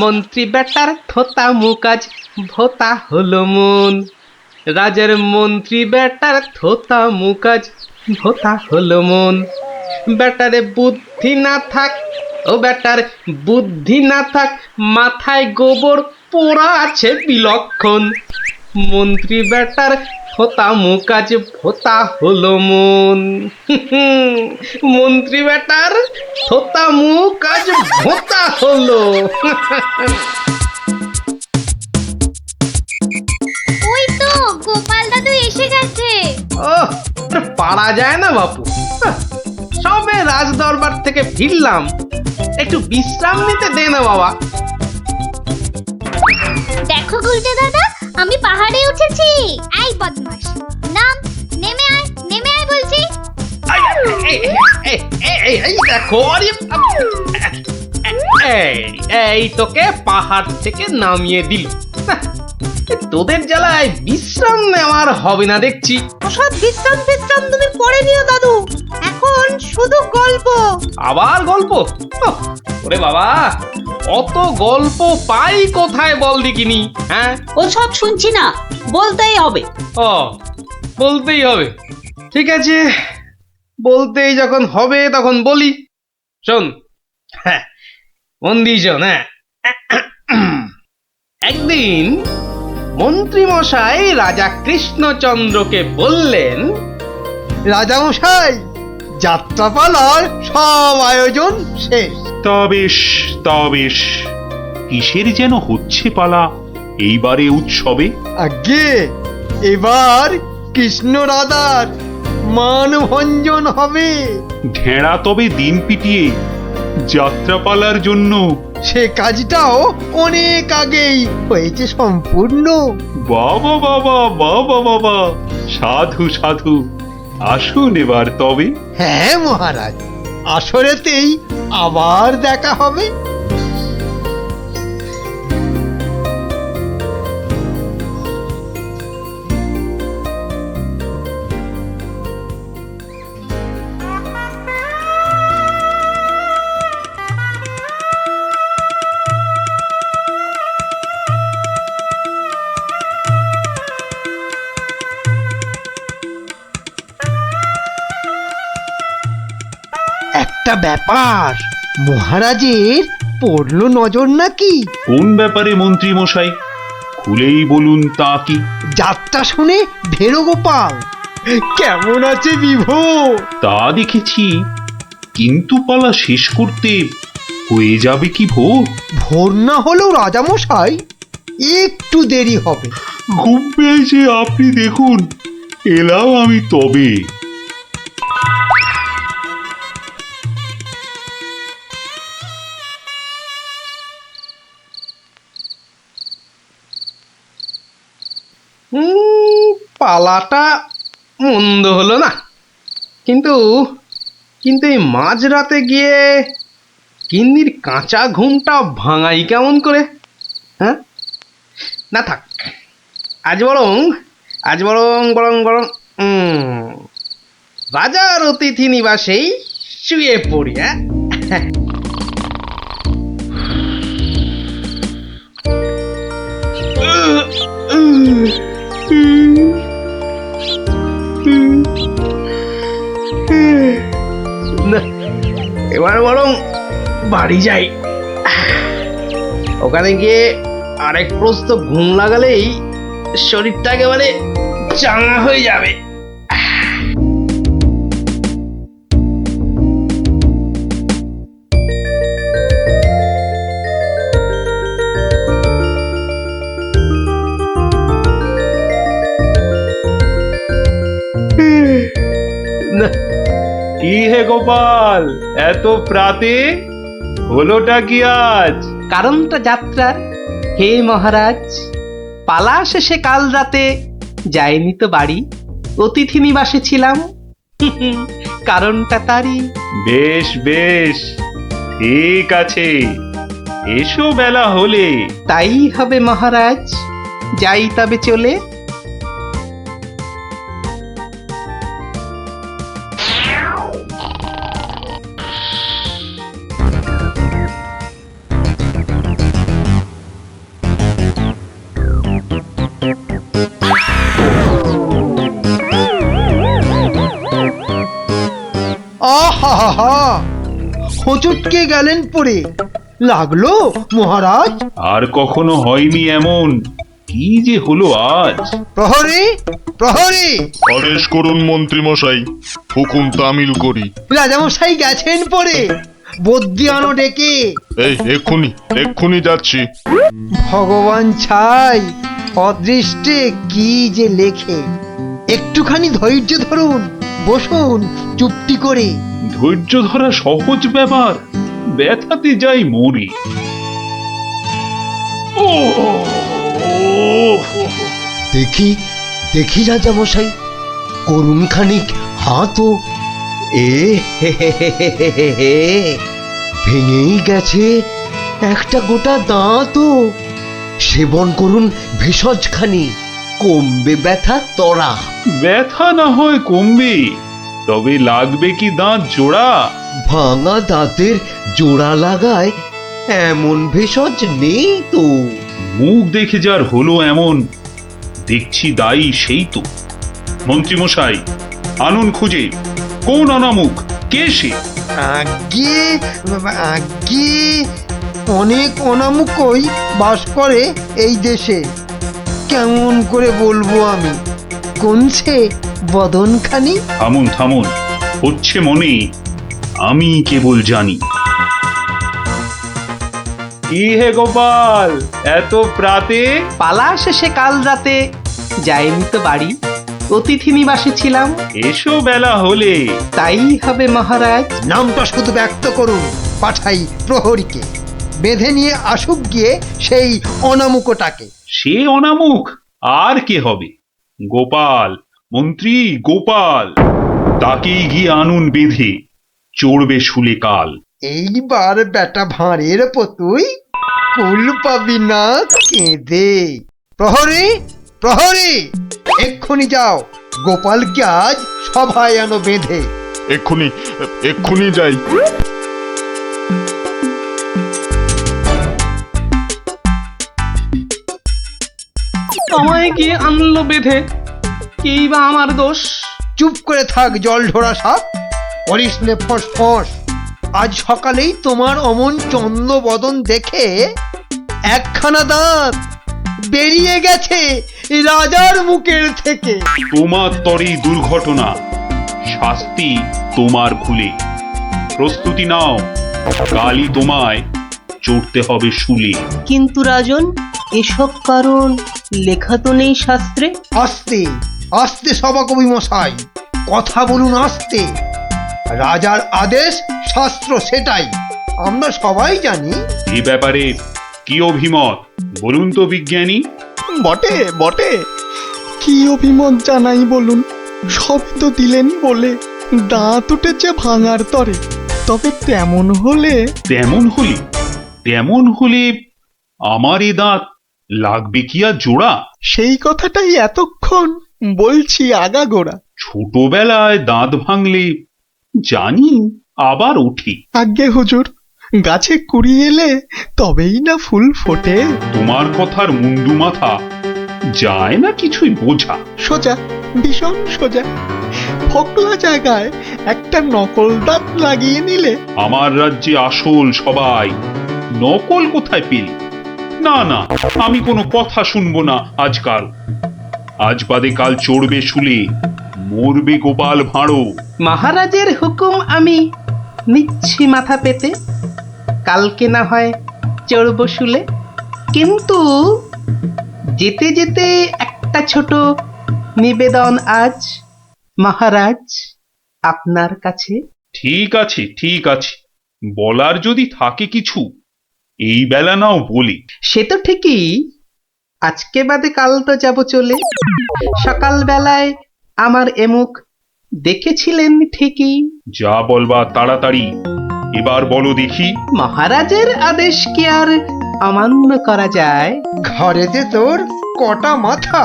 মন্ত্রী বেটার থোতা মুকাজ ভোতা হলো মন। রাজার মন্ত্রী বেটার থোতা মুকাজ ভোতা হলো মন। বেটারে বুদ্ধি না থাক, ও বেটার বুদ্ধি না থাক, মাথায় গোবর পোড়া আছে বিলক্ষণ। মন্ত্রী বেটার থোতা মুকাজ ভোতা হলো মন। মন্ত্রী বেটার থোতা মুকাজ ভোতা হলো। ওই তো গোপাল দাদু এসে গেছে। ওহ, পারা যায় না বাপু। সবে রাজ দরবার থেকে ফিরলাম, একটু বিশ্রাম নিতে দে না বাবা। দেখো গুলটে দাদা, আমি পাহাড়ে উঠেছি। এই বদমাশ, নাম, নেমে আয়, নেমে আয় বলছি। এই দেখো, এই তোকে পাহাড় থেকে নামিয়ে দিল। তোদের জ্বালায় বিশ্রাম নেওয়ার হবে না দেখছি। ওসব বিশ্রাম বিশ্রাম তুমি পরে নিও দাদু, এখন শুধু গল্প। আবার গল্প? ওরে বাবা, অত গল্প পাই কোথায় বল দেখিনি? হ্যাঁ, ওসব শুনছি না, বলতেই হবে। ও, বলতেই হবে। ঠিক আছে, বলতেই যখন হবে তখন বলি। শোন, হ্যাঁ, মন দিয়ে শোন। হ্যাঁ, একদিন মন্ত্রী মশাই রাজা কৃষ্ণচন্দ্রকে বললেন, রাজামশাই, যাত্রাপালার সব আয়োজন শেষ। তা বেশ, তা বেশ। কিসের যেন হচ্ছে পালা এইবারে উৎসবে? আগে এবার কৃষ্ণ রাধার মানভঞ্জন হবে। ঢেঁড়া তবে দিন পিটিয়ে যাত্রাপালার জন্য। সে কাজটাও অনেক আগেই হয়েছে সম্পূর্ণ। বাবা বাবা বাবা বাবা, সাধু সাধু, আসুন এবার তবে। হ্যাঁ মহারাজ, আসরেতেই আবার দেখা হবে। একটা ব্যাপার, মহারাজের পড়লো নজর নাকি? কোন ব্যাপারে মন্ত্রী মশাই, খুলেই বলুন তা কি? যাত্রা শুনে ভেরো গোপাল কেমন আছে বিভো? তা দেখেছি, কিন্তু পালা শেষ করতে হয়ে যাবে কি ভোর? ভোর না হলেও রাজামশাই একটু দেরি হবে। ঘুম পেয়েছে আপনি দেখুন, এলাম আমি তবে। পালাটা মন্দ হলো না, কিন্তু কিন্তু এই মাঝরাতে গিয়ে গিন্নির কাঁচা ঘুমটা ভাঙাই কেমন করে? হ্যাঁ, না থাক, আজ বরং বরং রাজার অতিথি নিবাসেই শুয়ে পড়ি। হ্যাঁ, না, এবার বরং বাড়ি যাই। ওখানে গিয়ে আরেক প্রস্ত ঘুম লাগালেই শরীরটা একেবারে চাঙা হয়ে যাবে। না, কি হে গোপাল, এত প্রাতে হলোটা কি আজ? কারণটা যাত্রার হে মহারাজ, পালা শেষে কাল রাতে যাইনি তো বাড়ি, অতিথি নিবাসে ছিলাম। কারণটা তারই। বেশ বেশ, ঠিক আছে, এসো বেলা হলে। তাই হবে মহারাজ, যাই তবে চলে। আহা, হোঁচটকে গেলেন পড়ে, লাগলো মহারাজ? আর কখনো হয়নি এমন, কি যে হলো আজ। প্রহরী, প্রহরী! আদেশ করুন মন্ত্রী মশাই, হুকুম তামিল করি। রাজামশাই গেছেন পড়ে, বদ্যি আনো ডেকে। এই এক্ষুনি যাচ্ছি। ভগবান ছাই, অদৃষ্টে কি যে লেখে। একটুখানি ধৈর্য ধরুন, বসুন চুপটি করে। ধৈর্য ধরা সহজ ব্যাপার, ব্যথাতে যাই মরি। ও দেখি দেখি রাজামশাই, করুন খানিক হাতও। ভেঙেই গেছে একটা গোটা দাঁতও। সেবন করুন ভেষজ খানি, কমবে ব্যথা তরা। ব্যথা না হয় কমবে, তবে লাগবে কি দাঁত জোড়া? ভাঙা দাঁতের জোড়া লাগায় এমন ভেষজ নেই তো। মুখ দেখে যার হলো এমন, দেখছি দায়ী সেই তো। মন্ত্রীমশাই, আনুন খুঁজে, কোন অনামুখ, কে সে? আগে আগে অনেক অনামুকই বাস করে এই দেশে। কেমন করে বলবো আমি, কোনছে বদনখানি? থামুন থামুন, হচ্ছে মনে, আমি কেবল জানি। কি হে গোপাল, এত প্রাতে? পালা শেষে কাল রাতে যাইনি তো বাড়ি, অতিথি নিবাসে ছিলাম। এসো বেলা হলে। তাই হবে মহারাজ। নামটা শুধু ব্যক্ত করুন, পাঠাই প্রহরীকে, বেঁধে নিয়ে আসুক গিয়ে সেই অনামুকটাকে। সে অনামুখ আর কে হবে? গোপাল, মন্ত্রী গোপাল, তাকেই গিয়ে আনুন বেঁধে, চড়বে শুলে কাল। এইবার বেটা ভাঁড়ের পতুই, কুল পাবি না কেঁদে। প্রহরী, প্রহরী! এক্ষুনি যাও, গোপালকে আজ সভায় আনো বেঁধে। এক্ষুনি যাই। আমায় গিয়ে আনলো বেঁধে, কি বা আমার দোষ? চুপ করে থাক জল ঢোড়া সাপ, করিস নে ফোঁস ফোঁস। আজ সকালেই তোমার অমন চন্দ্র বদন দেখে একখানা দাঁত বেরিয়ে গেছে রাজার মুখের থেকে। তোমার তরেই দুর্ঘটনা, শাস্তি তোমার ভুলে। প্রস্তুতি নাও, কালই তোমায় চড়তে হবে শুলে। কিন্তু রাজন, এসব কারণ লেখা তো নেই শাস্ত্রে। আস্তে আস্তে সভাকবি মশাই, কথা বলুন আস্তে। রাজার আদেশ শাস্ত্র সেটাই, আমরা সবাই জানি। এ ব্যাপারে কি অভিমত বলুন তো বিজ্ঞানী? বটে বটে, কি অভিমত জানাই বলুন। সবই তো দিলেন বলে, দাঁত উঠেছে ভাঙার তরে। তবে তেমন হলে তেমন হলে আমার এ দাঁত লাগবে কি আর জোড়া? সেই কথাটাই এতক্ষণ বলছি আগাগোড়া। ছোটবেলায় দাঁত ভাঙলে জানি আবার ওঠে। আজ্ঞে হুজুর, গাছে কুড়ি এলে তবেই না ফুল ফোটে। তোমার কথার মুন্ডু মাথা যায় না কিছুই বোঝা। সোজা, ভীষণ সোজা। ফোকলা জায়গায় একটা নকল দাঁত লাগিয়ে নিলে। আমার রাজ্যে আসল সবাই, নকল কোথায় পেলি? না না, আমি কোনো কথা শুনবো না আজকাল। আজ বাদে কাল চড়বে শুলে, মরবে গোপাল ভাঁড়ো। মহারাজের হুকুম আমি নিচ্ছি মাথা পেতে, কালকে না হয় চড়ব শুলে। কিন্তু যেতে যেতে একটা ছোট নিবেদন আজ মহারাজ আপনার কাছে। ঠিক আছে, ঠিক আছে, বলার যদি থাকে কিছু এই বেলা নাও বলি। সে তো ঠিকই, আজকে বাদে কাল তো যাব চলে। সকাল বেলায় আমার এমুখ দেখেছিলেন ঠিকই। যা বলবা তাড়াতাড়ি এবার বলো দেখি। মহারাজের আদেশ কি আর অমান্য করা যায়? ঘরেতে তোর কটা মাথা,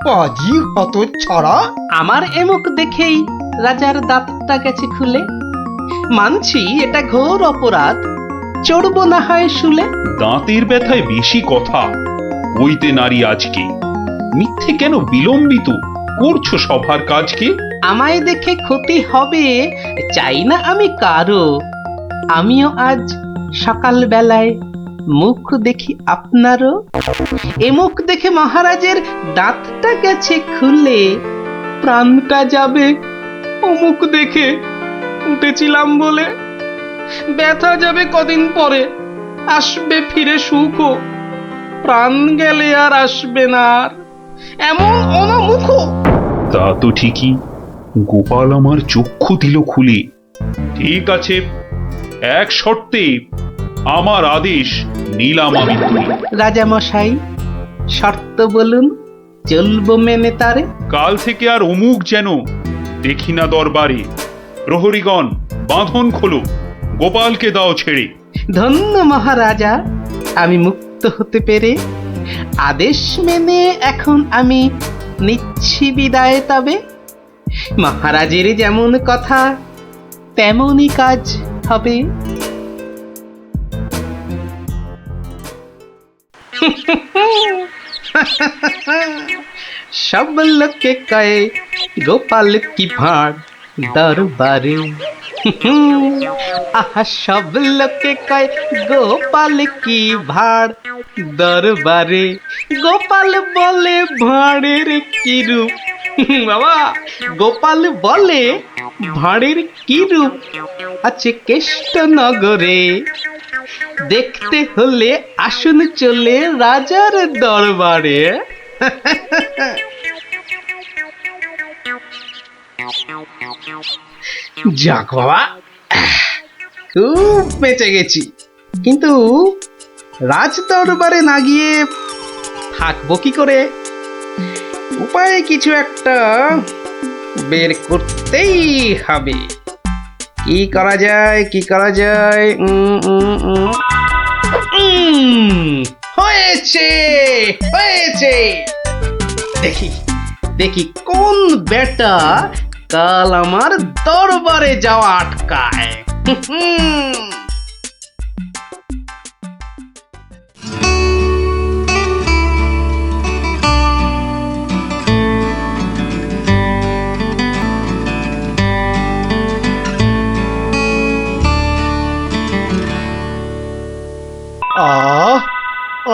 পাজি হত ছড়া। আমার এমুখ দেখেই রাজার দাঁতটা গেছে খুলে। মানছি এটা ঘোর অপরাধ, চড়বো না হয় শুলে। দাঁতের ব্যথায় বেশি কথা হইতে নারী আজকে, মিথ্যে কেন বিলম্বিত করছো সভার কাজকে? আমায় দেখে ক্ষতি হবে চাই না আমি কারো। আমিও আজ সকাল বেলায় মুখ দেখি আপনারও। এ মুখ দেখে মহারাজের দাঁতটা গেছে খুলে, প্রাণটা যাবে ও মুখ দেখে উঠেছিলাম বলে। ব্যথা যাবে কদিন পরে, আসবে ফিরে সুখও, প্রাণ গেলে আর আসবে না আর এমন অনামুখ। তা তো ঠিকই, গোপাল আমার চক্ষু দিল খুলে। ঠিক আছে, এক শর্তে আমার আদেশ নিলাম আমি তুলে। রাজা মশাই শর্ত বলুন, চলবো মেনে তারে। কাল থেকে আর অমুক যেন দেখি না দরবারে। প্রহরীগণ বাঁধন খোলো, গোপালকে দাও ছেড়ে। ধন্য মহারাজা, আমি মুক্ত হতে পেরে। আদেশ মেনে এখন আমি নিচ্ছি বিদায় তবে। মহারাজের যেমন কথা তেমনই কাজ হবে। সব লোকে কয়ে গোপাল কি ভাঁড় দরবারে। আহা সব লোকে কয় গোপাল কি ভাঁড় দরবারে। গোপাল বলে ভাঁড়ের কি রূপ, বাবা গোপাল বলে ভাঁড়ের কি রূপ আছে কেষ্ট নগরে। দেখতে হলে আসুন চলে রাজার দরবারে। যাক বাবা, খুব বেঁচে গেছি। কিন্তু রাজ দরবারে না গিয়ে থাকবো কি করে? উপায় কিছু একটা বের করতেই হবে। কি করা যায়, কি করা যায়? হয়েছে, হয়েছে। দেখি দেখি কোন বেটা কাল আমার দরবারে যাওয়া আটকায়।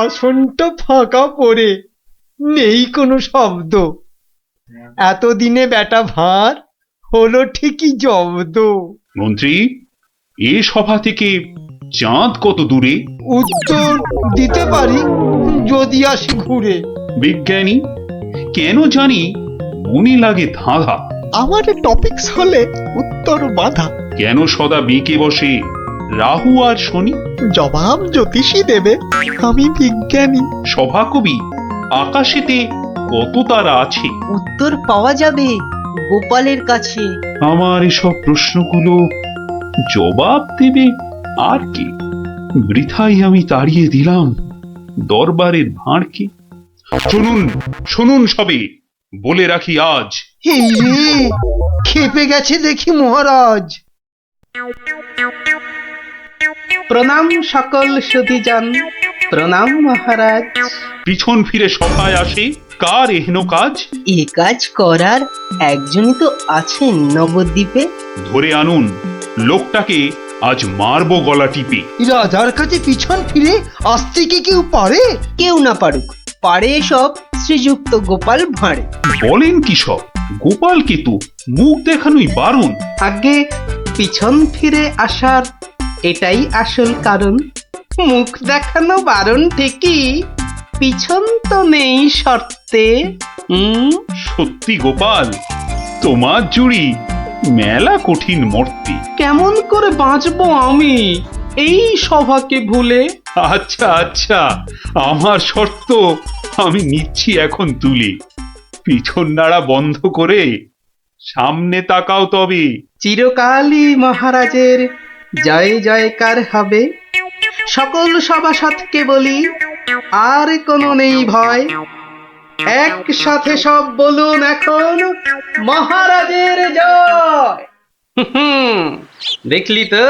আসনটা ফাঁকা পড়ে নেই কোনো শব্দ। এতদিনে বেটা ভাঁড় হলো ঠিকই জব্দ। মন্ত্রী, এ সভা থেকে চাঁদ কত দূরে? উত্তর দিতে পারি যদি আসি ঘুরে। বিজ্ঞানী, কেন জানি মনে লাগে ধাঁধা। আমার টপিকস হলে উত্তর বাধা। কেন সদা বেঁকে বসে রাহু আর শনি? জবাব জ্যোতিষী দেবে, আমি বিজ্ঞানী। সভাকবি, আকাশেতে কত তারা আছে? উত্তর পাওয়া যাবে গোপালের কাছে। আমার এসব প্রশ্নগুলো জবাব দেবে আর কে? বৃথাই আমি তাড়িয়ে দিলাম দরবারের ভাঁড়কে। শুনুন, শুনুন সবে, বলে রাখি আজ। এই রে, খেপে গেছে দেখি মহারাজ। প্রণাম সকল সুধীজন, প্রণাম মহারাজ। পিছন ফিরে সভায় আসে কার এহেন কাজ? এ কাজ করার একজনই তো আছেন নবদ্বীপে। ধরে আনুন লোকটাকে, আজ মারবো গলা টিপে। রাজার কাছে পিছন ফিরে আসতে কি কেউ পারে? কেউ না পারুক, পারে সব শ্রীযুক্ত গোপাল ভাঁড়ে। বলেন কি সব? গোপাল কিন্তু মুখ দেখানোই বারণ। আগে পিছন ফিরে আসার এটাই আসল কারণ। মুখ দেখানো বারণ ঠিকই, পিছন তো নেই শর্তে। সত্যি গোপাল, তোমার জুড়ি মেলা কঠিন মর্তি। কেমন করে বাঁচবো আমি এই সভাকে ভুলে? আচ্ছা আচ্ছা, আমার শর্ত আমি নিচ্ছি এখন তুলে। পিছন নাড়া বন্ধ করে সামনে তাকাও তবে। চিরকালই মহারাজের জয় জয়কার হবে। সকল সভাসদকে বলি, আর কোনো নেই ভয়। একসাথে সব বলুন এখন, মহারাজের জয়। দেখলি তো,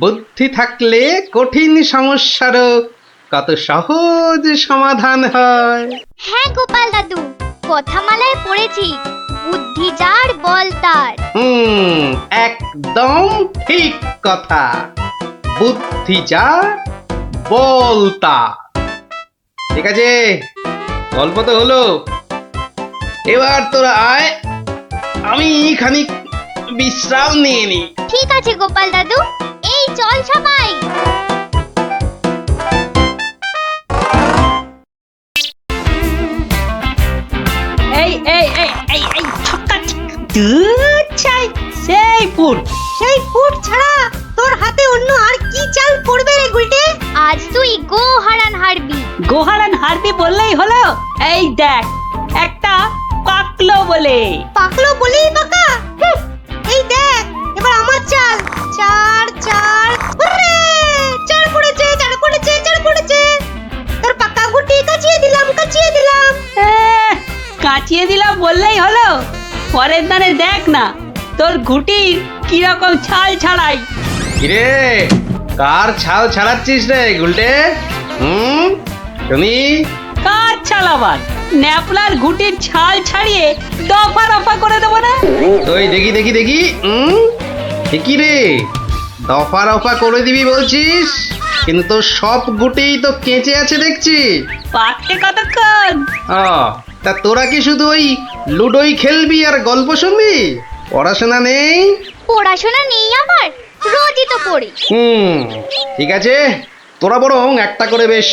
বুদ্ধি থাকলে কঠিন সমস্যারও কত সহজ সমাধান হয়। হ্যাঁ গোপাল দাদু, কথামালায় পড়েছি, বুদ্ধি যার বল তার। একদম ঠিক কথা। বুদ্ধি যা বল তা। ঠিক আছে, গল্প তো হলো, এবার তোরা আয়, আমি খানিক বিশ্রাম নিয়ে নি। ঠিক আছে গোপাল দাদু, এই চল সবাই। এই এই এই এই এই ছক্কা চাই সেই ফুট। সেই ফুট ছাড়া তোর হাতে অন্য আর কি চাল পড়বে রে গুলটে? আজ তুই গো হারান হারবি। গোহারান হারবি বললেই হলো। এই দেখ, একটা পাকলো বলে। পাকলো বলেই পাকা? এই দেখ, এবার আমার চাল। চার চার, হুররে! চার পড়েছে, চার পড়েছে, চার পড়েছে। তোর পাকা গুটি কাচিয়ে দিলাম, কাচিয়ে দিলাম। কাচিয়ে দিলাম বললেই হলো। পরের দানে দেখ না তোর ঘুটির কিরকম ছাল ছাড়াই। কিরে, কার ছাল ছাড়াচ্ছিস রে গুলটে? শুনি। কার ছাল আবার? ন্যাপলার ঘুটির ছাল ছাড়িয়ে দফা রফা করে দেবো না? ওই দেখি দেখি দেখি। কি রে, দফা রফা করে দিবি বলছিস, কিন্তু তোর সব গুটেই তো কেঁচে আছে দেখছি। পাকতে কতক্ষণ? তা তোরা কি শুধু ওই লুডোই খেলবি আর গল্প শুনবি? পড়াশোনা নেই? পড়াশোনা নেই আমার, রোজই তো পড়ি। ঠিক আছে, তোরা বরং একটা করে বেশ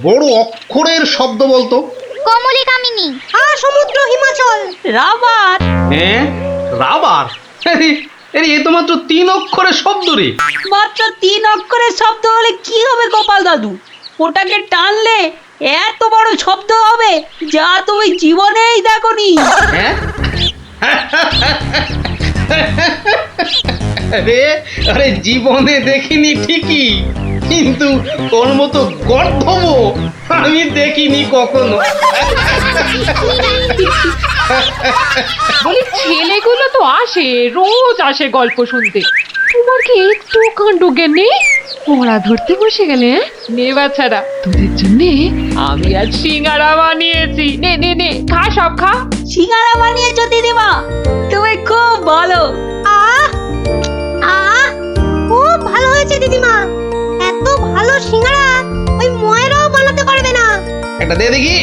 বড় অক্ষরের শব্দ বলতো। কমলি কামিনী। সমুদ্র হিমাচল। রাবার। হ্যাঁ, রাবার? এ তো মাত্র 3 অক্ষরের শব্দ রে। মাত্র 3 অক্ষরের শব্দ হলে কি হবে গোপাল দাদু? ওটাকে টানলে এত বড় শব্দ হবে যা তুমি জীবনেই দেখোনি। হ্যাঁ? আরে জীবনে দেখিনি ঠিকই, কিন্তু তোর মতো গর্ধব আমি দেখিনি কখনো। বলি ছেলেগুলো তো আসে, রোজ আসে গল্প শুনতে, তোমার কি একটু কাণ্ড জ্ঞান নেই? পড়া ধরতে বসে গেলে। নে বাচ্চারা, তোদের জন্য আমি আজ সিঙ্গারা বানিয়েছি। নে নে নে, খা, সব খা। সিঙ্গারা বানিয়েছো দিদিমা, তুমি খুব ভালো। আহ আহ, খুব ভালো হয়েছে দিদিমা। এত ভালো সিঙ্গারা ওই ময়রাও বানাতে পারবে না। একটা দে দেখি।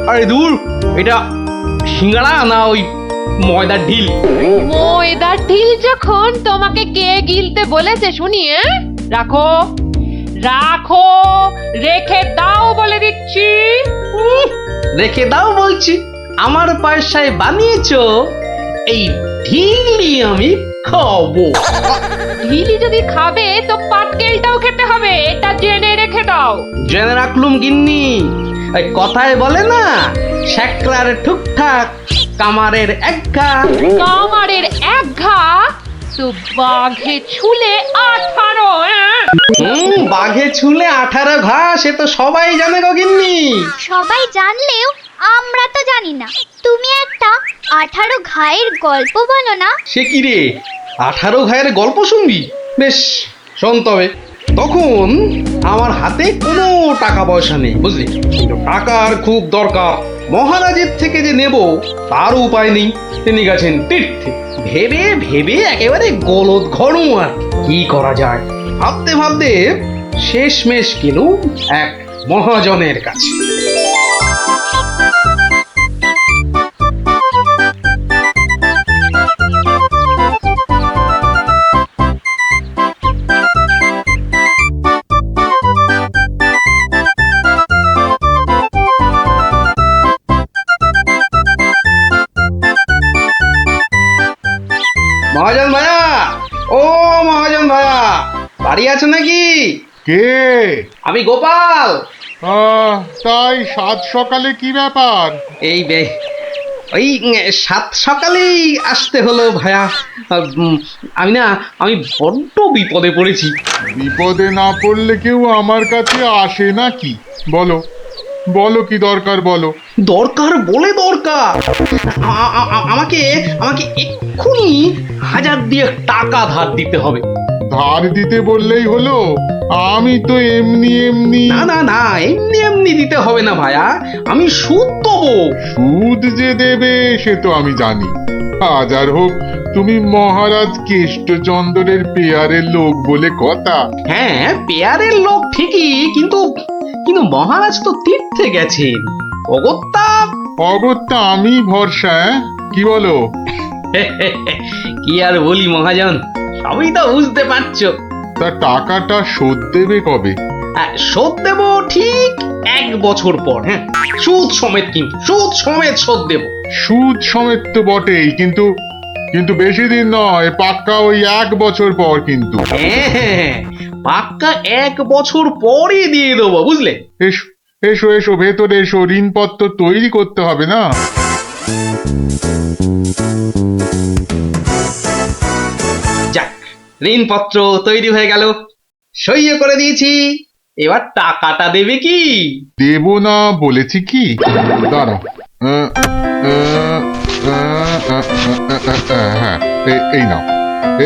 আরে দূর, এটা সিঙ্গারা না ওই ময়দার ঢিল? ময়দার ঢিল যখন তোমাকে কে গিলতে বলেছে শুনি? রাখো রাখো, রেখে দাও বলে দিচ্ছি। রেখে দাও বলছি? আমার পয়সায় বানিয়েছো, এই ঢিলি আমি খাবো। ঢিলি যদি খাবে তো পাটকেলটাও খেতে হবে, এটা জেনে রেখে দাও। জেনে রাখলুম গিন্নি। এই কথায় বলে না, শ্যাকরার ঠুকঠাক, কামারের এক ঘা। কামারের এক ঘা তো বাঘে ছুলে 18। বাঘে ছুলে 18 ঘা, সে তো সবাই জানে গো গিন্নি। সবাই জানলেও আমরা তো জানি না। তুমি একটা 18 ঘায়ের গল্প বলো না। সে কি রে, 18 ঘায়ের গল্প শুনবি? বেশ, শোন তবে। তখন আমার হাতে কোনো টাকা পয়সা নেই, বুঝলি, কিন্তু টাকার খুব দরকার। মহারাজের থেকে যে নেব তার উপায় নেই, তিনি গেছেন তীর্থে। ভেবে ভেবে একেবারে গলদ ঘরম। আর কি করা যায় ভাবতে ভাবতে শেষমেশ কিনু এক মহাজনের কাছে। মহাজন ভাইয়া, ও মহাজন ভাইয়া, বাড়ি আছে নাকি? কে? আমি গোপাল। তাই সাত সকালে কি ব্যাপার? এই ওই সাত সকালেই আসতে হলো ভাইয়া। আমি বড্ড বিপদে পড়েছি। বিপদে না পড়লে কেউ আমার কাছে আসে নাকি? বলো বলো কি দরকার বলো। দরকার বলে দরকার, আমাকে এক্ষুনি 1000 দিয়ে টাকা ধার দিতে হবে। ধার দিতে বললেই হলো? আমি তো এমনি এমনি। না না না, এমনি এমনি দিতে হবে না ভাইয়া, আমি সুদ দেবো। সুদ যে দেবে সে তো আমি জানি। হাজার হোক তুমি মহারাজ কেষ্টচন্দ্রের পেয়ারের লোক বলে কথা। হ্যাঁ, পেয়ারের লোক ঠিকই, কিন্তু মহারাজ তো তীর্থে গেছেন। অগত্যা আমি ভরসা। কি বলো? কি আর বলি মহাজন, সবই তো বুঝতে পারছো। তা টাকাটা শোধ দেবে কবে? শোধ দেব ঠিক 1 বছর পর। হ্যাঁ, সুদ সমেত, কিন্তু সুদ সমেত শোধ দেব। সুদ সমেত তো বটেই, কিন্তু বেশি দিন নয়, পাক্কা ওই 1 বছর পর কিন্তু। হ্যাঁ, পাক্কা 1 বছর পরই দিয়ে দেবো, বুঝলে? এসো এসো এসো, ভেতরে এসো, ঋণপত্র তৈরি করতে হবে না? যাক, ঋণপত্র তৈরি হয়ে গেল, সইও করে দিয়েছি। এবার টাকাটা দেবে কি? দেব না বলেছি কি? দাঁড়াও, হ্যাঁ,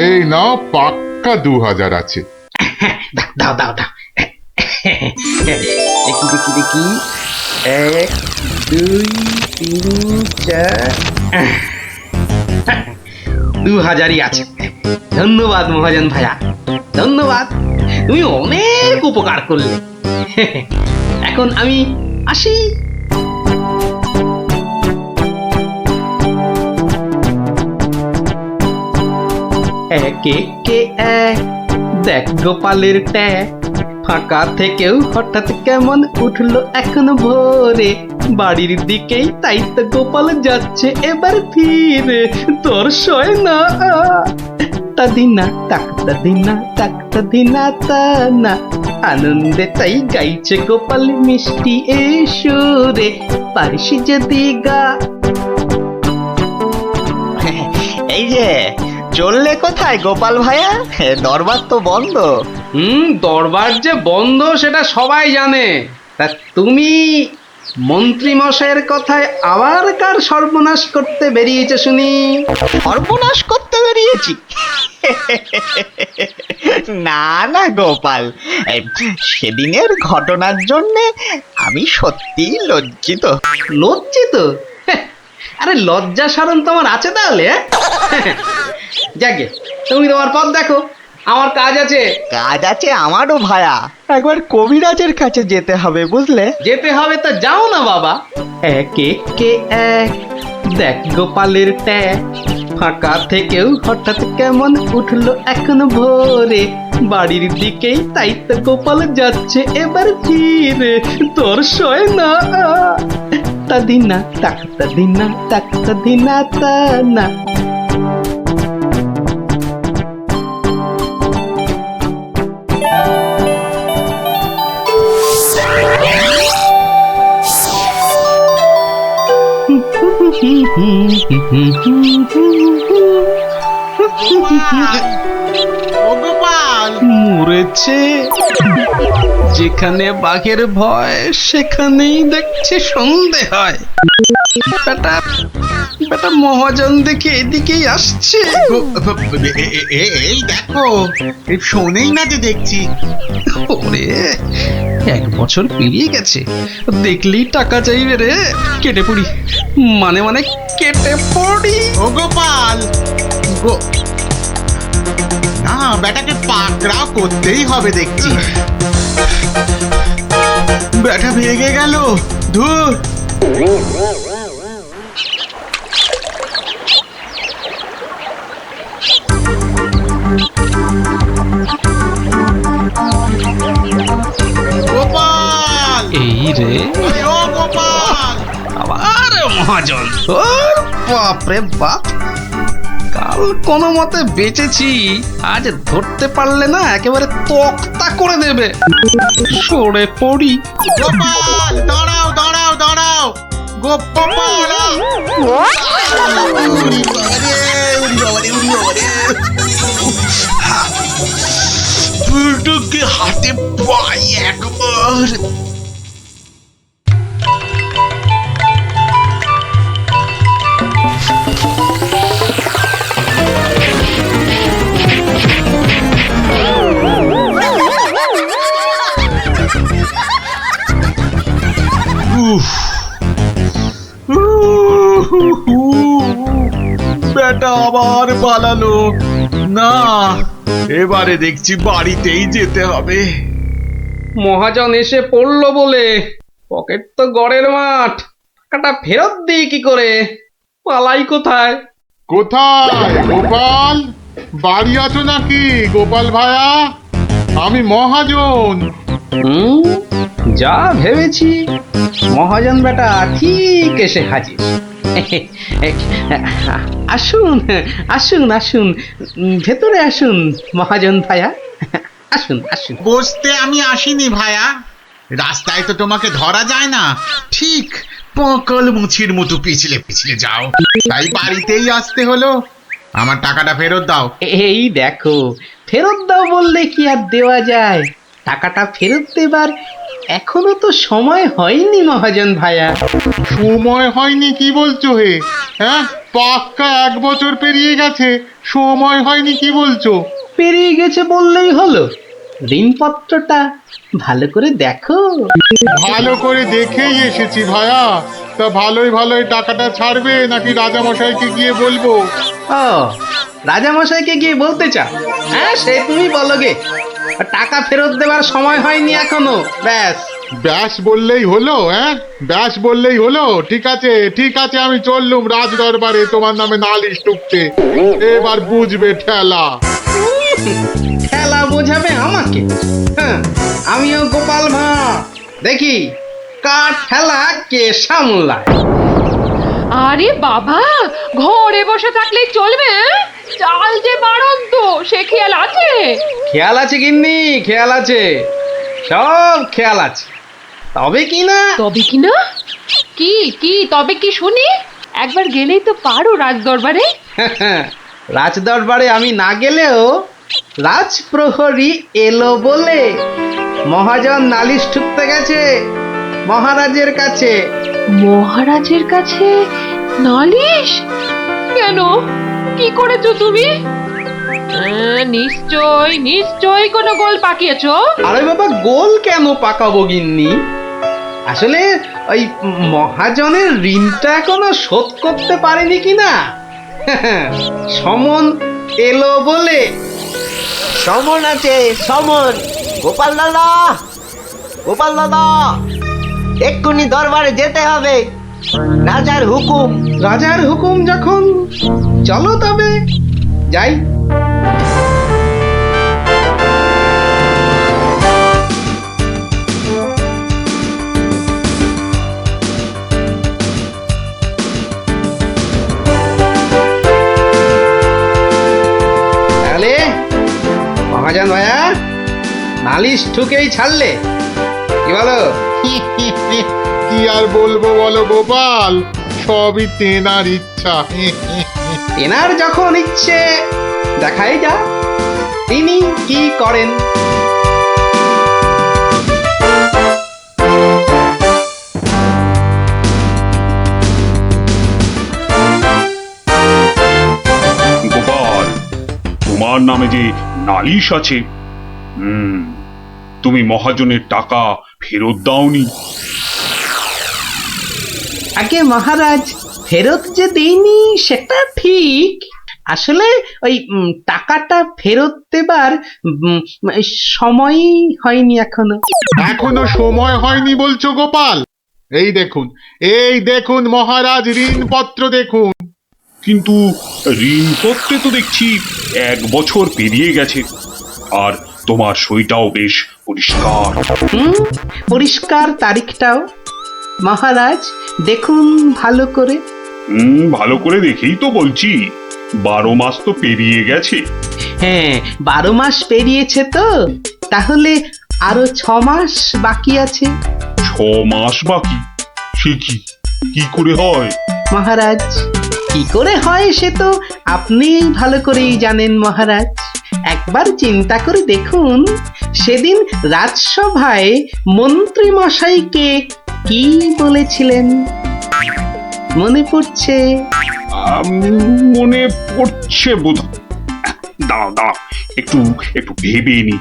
এই নাও পাক্কা 2000 আছে। দাও দাও দাও, দেখি 1 2 3 4, 2000ই আছে। ধন্যবাদ মহাজন ভাইয়া, ধন্যবাদ, তুমি অনেক উপকার করলে। এখন আমি আসি। একে কে এক, দেখ গোপালের ট্যাগ, ফাঁকা থেকেও হঠাৎ কেমন উঠলো এখন ভোরে, বাড়ির দিকেই তাই তো গোপাল যাচ্ছে এবার ফিরে, তোর সয় না তাদিনা তাকতা দিনা তাকতা দিনা তা না, আনন্দে তাই গাইছে গোপাল মিষ্টি এই সুরে, পারিস যদি গা। এই যে চললে কোথায় গোপাল ভাইয়া? দরবার তো বন্ধ। দরবার যে বন্ধ সেটা সবাই জানে, তা তুমি মন্ত্রী মশাইয়ের কথায় আবার কার সর্বনাশ করতে বেরিয়েছে শুনি? সর্বনাশ করতে বেরিয়েছি? না না গোপাল, সেদিনের ঘটনার জন্য আমি সত্যি লজ্জিত। লজ্জিত? আরে লজ্জা শরম তোমার আছে তাহলে? যাকে, তুমি তোমার পথ দেখো, আমার কাজ আছে। কাজ আছে আমারও ভায়া, একবার কবিরাজের কাছে যেতে হবে বুঝলে। যেতে হবে তো যাও না বাবা। একে কে এক, দেখ গোপালের ট্যাগ, ফাঁকা থেকেও হঠাৎ কেমন উঠলো এখন ভোরে, বাড়ির দিকেই তাই তো গোপাল যাচ্ছে এবার ফিরে, তোর সয় না তাদিনা তাকতা দিনা তাকতা দিনা তা না। মরেছে, যেখানে বাঘের ভয় সেখানেই দেখছি সন্ধে হয়। বেটা মহাজন দেখে এদিকেই আসছে। এই দেখো, শোনেই না যে দেখছি। ওরে, 1 বছর পেরিয়ে গেছে, দেখলেই টাকা চাইবে রে। কেটে পড়ি, মানে কেটে পড়ি। ও গোপাল, না বেটাকে পাকড়াও করতেই হবে দেখছি। ব্যাটা ভেগে গেল। ধুর। গোপাল, এই রে আরে ও গোপাল, আবার মহাজন, ওর বাপরে বাপ, কাল কোনো মতে বেঁচেছি, আজ ধরতে পারলে না একেবারে তক্তা করে দেবে। সরে পড়ি। গোপাল, দাঁড়াও দাঁড়াও দাঁড়াও, গোপাল। বুড়োকে হাতে পাই একবার। বেটা আবার পালালো। না, এবারে দেখছি বাড়িতেই যেতে হবে। মহাজন এসে পড়লো বলে পকেট তো গড়ের মাঠ, টাকাটা ফেরত দিই কি করে? পালাই কোথায়? কোথায় গোপাল? বাড়ি আছো নাকি গোপাল ভায়া? আমি মহাজন। যা ভেবেছি, মহাজন বেটা ঠিক এসে হাজির। আসুন আসুন আসুন, ভেতরে আসুন মহাজন ভায়া, আসুন আসুন। বসতে আমি আসিনি ভায়া, রাস্তায় তো তোমাকে ধরা যায় না, ঠিক পকল মুছির মতো পিছলে পিছলে যাও, তাই বাড়িতেই আসতে হলো। আমার টাকাটা ফেরত দাও। এই দেখো, ফেরত দাও বললে কি আর দেওয়া যায়? টাকাটা ফেরত দেবার এখনো তো সময় হয়নি মহাজন ভায়া। সময় হয়নি কি বলছো হে? হ্যাঁ, পাক্কা 1 বছর পেরিয়ে গেছে, সময় হয়নি কি বলছো? পেরিয়ে গেছে বললেই হলো? ঋণপত্রটা ভালো করে দেখো। ভালো করে দেখেই এসেছি ভায়া। তা ভালোই ভালোই টাকাটা ছাড়বে নাকি রাজামশাইকে গিয়ে বলবো? ও, রাজামশাইকে গিয়ে বলতে চাও? হ্যাঁ, সে তুমি বলো গে। টাকা ফেরত দেওয়ার সময় হয়নি এখনো, ব্যাস। ব্যাস বললেই হলো? হ্যাঁ, ব্যাস বললেই হলো? ঠিক আছে ঠিক আছে, আমি চললুম রাজ দরবারে তোমার নামে নালিশ টুকতে। এবার বুঝবে ঠেলা। খেলা বোঝাবে আমাকে? হ্যাঁ, আমিও গোপাল ভাঁড়, দেখি কার খেলা কে সামলায়। আরে বাবা, ঘরে বসে থাকলেই চলবে? চাল যে বাড়ন্ত, সে খেয়াল আছে? খেয়াল আছে গিন্নি, খেয়াল আছে, সব খেয়াল আছে। তবে কি না, তবে কি না? কি কি তবে কি শুনি? একবার গেলেই তো পারো রাজ দরবারে। রাজ দরবারে আমি না গেলেও রাজপ্রহরী এলো বলে মহাজন নালিশ ঠুকতে গেছে মহারাজের কাছে। মহারাজের কাছে নালিশ? কেন, কি করেছো তুমি? নিশ্চয় নিশ্চয় কোনো গোল পাকিয়েছো। আরে বাবা, গোল কেন পাকাবো গিন্নি? আসলে ওই মহাজনের ঋণটা এখনো শোধ করতে পারেনি কিনা, সমন এলো বলে। সমন আছে, সমন। গোপাল দাদা, গোপাল দাদা, এক্ষুনি দরবারে যেতে হবে, রাজার হুকুম। রাজার হুকুম যখন, চলো তবে যাই। তাহলে মহাজন ভাইয়া নালিশ ঠুকেই ছাড়লে, কি বলো? কি আর বলবো বলো গোপাল, সবই তেনার ইচ্ছা। তেনার যখন ইচ্ছে, দেখাই যা তিনি কি করেন। গোপাল, তোমার নামে যে নালিশ আছে, তুমি মহাজনের টাকা ফেরত দাওনি। আগে মহারাজ, ফেরত যে দেইনি সেটা ঠিক, আসলে ওই টাকাটা ফেরত দেবার সময়ই হয়নি এখনো। এখনো সময় হয়নি বলছো গোপাল? এই দেখুন মহারাজ, ঋণপত্র দেখুন। কিন্তু ঋণপত্রে তো দেখছি 1 বছর পেরিয়ে গেছে, আর তোমার সইটাও বেশ পরিষ্কার। পরিষ্কার তারিখটাও। মহারাজ দেখুন ভালো করে। ভালো করে দেখেই তো বলছি, 12 মাস তো পেরিয়ে গেছে। হ্যাঁ, 12 মাস পেরিয়েছে তো, তাহলে আরো 6 মাস বাকি আছে। 6 মাস বাকি? সে কি করে হয়? মহারাজ, কি করে হয় সে তো আপনি ভালো করেই জানেন মহারাজ। একবার চিন্তা করে দেখুন, সেদিন রাজসভায় মন্ত্রী মশাইকে কি বলেছিলেন? মনে পড়ছে? মনে পড়ছে বোধ। দাঁড়াও একটু ভেবে নি।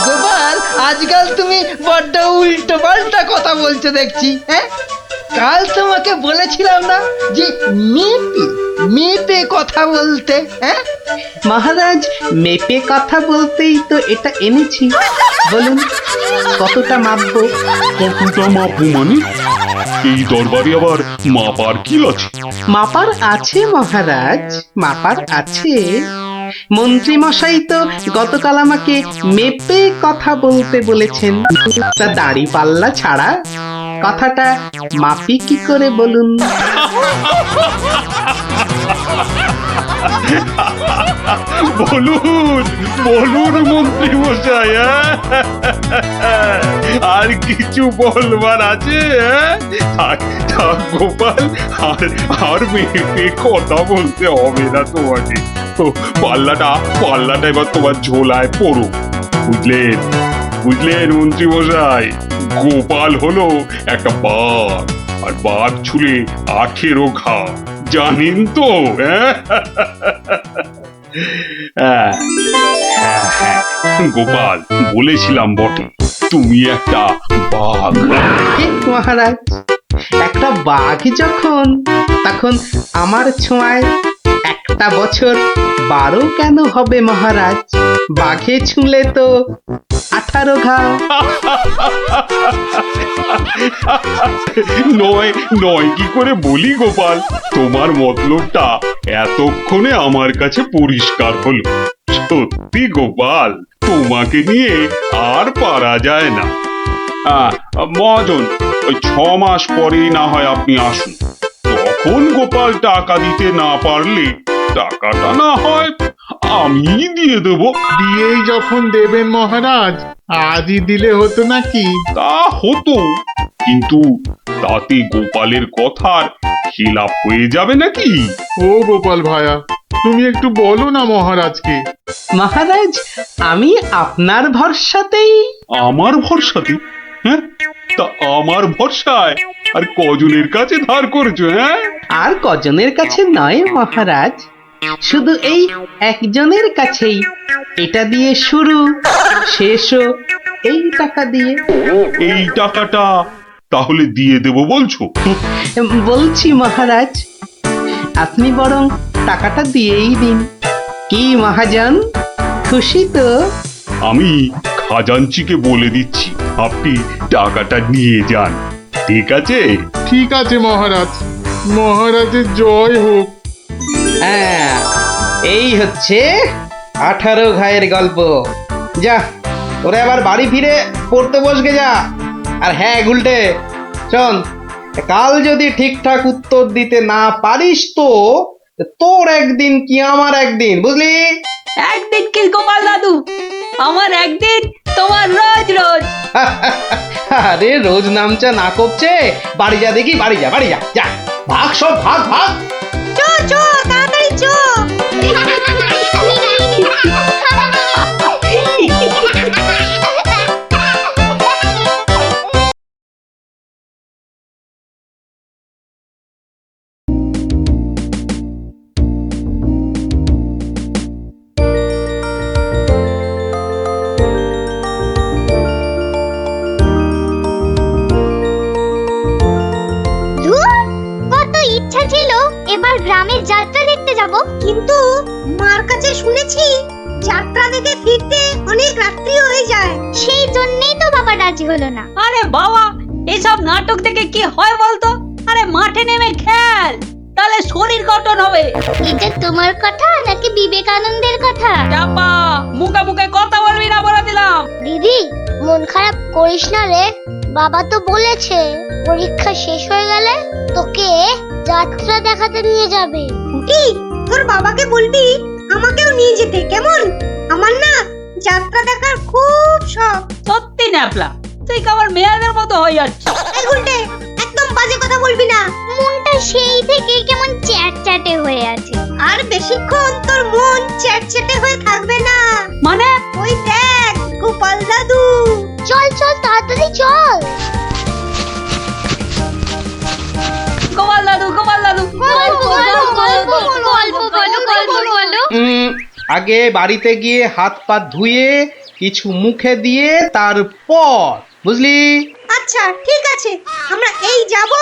গোপাল, আজকাল তুমি বড্ড উল্টো পাল্টা কথা বলছো দেখছি। হ্যাঁ, কাল তোমাকে বলেছিলাম না যে মেপে কথা বলতে? হ্যাঁ মহারাজ, মেপে কথা বলতেই তো এটা এনেছি। বলুন কতটা মাপবো? কতটা মাপবো মানে? এই দরবারে আবার মাপার কি আছে? মাপার আছে মহারাজ, মাপার আছে। মন্ত্রী মশাই তো গতকাল আমাকে মেপে কথা বলতে বলেছেন। তা দাড়ি পাল্লা ছাড়া কথাটা মাপি কি করে বলুন? বলুন মন্ত্রী মশাই, আর কিছু বলবার আছে? থাক গোপাল, আর মেপে কথা বলতে হবে না তোমাকে। পাল্লাটা এবার তোমার ঝোলায় পড়ো। বুঝলেন মন্ত্রী মশাই? গোপাল হলো একটা বাঘ, আর বাঘ ছুলে 18 ঘা, জানেন তো? হ্যাঁ, গোপাল, বলেছিলাম বটে, তুমি একটা বাঘ। ঠিক মহারাজ, একটা বাঘ যখন, তখন আমার ছোঁয়ায় 1 বছর 12 কেন হবে মহারাজ? বাঘে ছুঁলে তো 18 ঘা। নয় কি করে বলি গোপাল? তোমার মতলবটা এতক্ষণে আমার কাছে পরিষ্কার হলো। সত্যি গোপাল, তোমাকে নিয়ে আর পারা যায় না। মহাজন, ওই 6 মাস পরেই না হয় আপনি আসুন। তখন গোপাল টাকা দিতে না পারলে টাকাটা না হয় আমি দিয়ে দেবো। দিয়েই যখন দেবেন মহারাজ, আজই দিলে হতো নাকি? তা হতো, কিন্তু তাতে গোপালের কথার খিলাপ হয়ে যাবে নাকি? ও গোপাল ভায়া, তুমি একটু বলো না মহারাজকে। মহারাজ, আমি আপনার ভরসাতেই। আমার ভরসাতে? হ্যাঁ, তা আমার ভরসায় আর কজনের কাছে ধার করেছো? হ্যাঁ, আর কজনের কাছে নয় মহারাজ, শুধু এই একজনের কাছেই। এটা দিয়ে শুরু, শেষও এই টাকা দিয়ে। এই টাকাটা তাহলে দিয়ে দেবো বলছো? বলছি মহারাজ, আপনি বরং টাকাটা দিয়েই দিন। কি মহাজন, খুশি তো? আমি খাজাঞ্চিকে বলে দিচ্ছি, আপনি টাকাটা নিয়ে যান। ঠিক আছে? ঠিক আছে মহারাজ, মহারাজের জয় হোক। হ্যাঁ, এই হচ্ছে 18 ঘায়ের গল্প। যা, ওরে আবার বাড়ি ফিরে পড়তে বসবে যা। আর হ্যাঁ গুলটে, শোন, কাল যদি ঠিকঠাক উত্তর দিতে না পারিস তো তোর একদিন কি আমার একদিন, বুঝলি? একদিন কি গোপাল দাদু, আমার একদিন, তোমার রোজ রোজ। আরে রোজ নামচা না করছে, বাড়ি যা দেখি, বাড়ি যা যা, ভাগ সব, ভাগ। চো চো, তাড়াতাড়ি চো। ধুর, কত ইচ্ছা ছিল এবার গ্রামের যাত্রা দেখতে যাব। কিন্তু মার কাছে শুনেছি যাত্রা দেখে ফিরতে অনেক রাত্রি হয়ে যায়। সেই জন্যই তো বাবা রাজি হলো না। আরে বাবা, এসব নাটক থেকে কি হয় বলতো? আরে মাঠে নেমে খেল, তাহলে শরীর গঠন হবে। এটা তোমার কথা নাকি বিবেকানন্দের কথা? চাপা, মুখে মুখে কথা বলবি না বলে দিলাম। দিদি, মন খারাপ করিস না রে। বাবা তো বলেছে পরীক্ষা শেষ হয়ে গেলে তোকে যাত্রা দেখাতে নিয়ে যাবে। কি তোর বাবাকে বলবি আমাকেও নিয়ে যেতে, কেমন? আমার না যাত্রা দেখার খুব শখ। সত্যি ন্যাপলা, তুই কেমন মেয়েদের মতো হয়ে যাচ্ছিস। এই গুলটে, একদম বাজে কথা বলবি না। মনটা সেই থেকে কেমন চ্যাটচ্যাটে হয়ে আছে। আর বেশিক্ষণ তোর মন চ্যাটচ্যাটে হয়ে থাকবে না। মানে? ওই দেখ গোপাল দাদু। চল চল তাড়াতাড়ি চল। গোপাল দাদু, গোপাল দাদু, গল্প বলো। আগে বাড়িতে গিয়ে হাত পা ধুয়ে কিছু মুখে দিয়ে তারপর, বুঝলি? আচ্ছা ঠিক আছে, আমরা এই যাব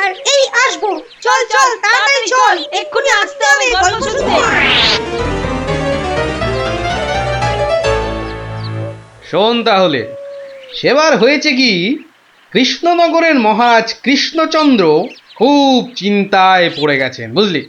আর এই আসব। চল চল তাড়াতাড়ি চল, এক্ষুনি আসতে হবে গল্প শুনতে। শোন তাহলে, সেবার হয়েছে কি, কৃষ্ণনগরের মহারাজ কৃষ্ণচন্দ্র খুব চিন্তায় পড়ে গেছেন, বুঝলি?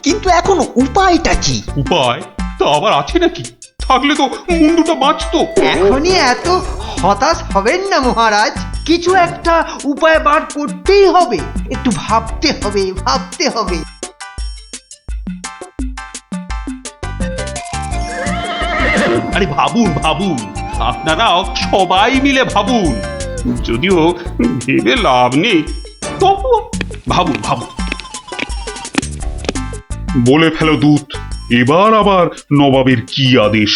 কিন্তু এখন উপায়টা কি? উপায় তো আবার আছে নাকি? থাকলে তো মুন্ডুটা বাঁচতো। এখনই এত হতাশ হবেন না মহারাজ, কিছু একটা উপায় বার করতেই হবে। একটু ভাবতে হবে, ভাবতে হবে। আরে ভাবুন ভাবুন, আপনারাও সবাই মিলে ভাবুন। যদিও ভেবে লাভ নেই, তবু ভাবুন ভাবুন। বলে ফেলো দূত, এবার আবার নবাবের কি আদেশ?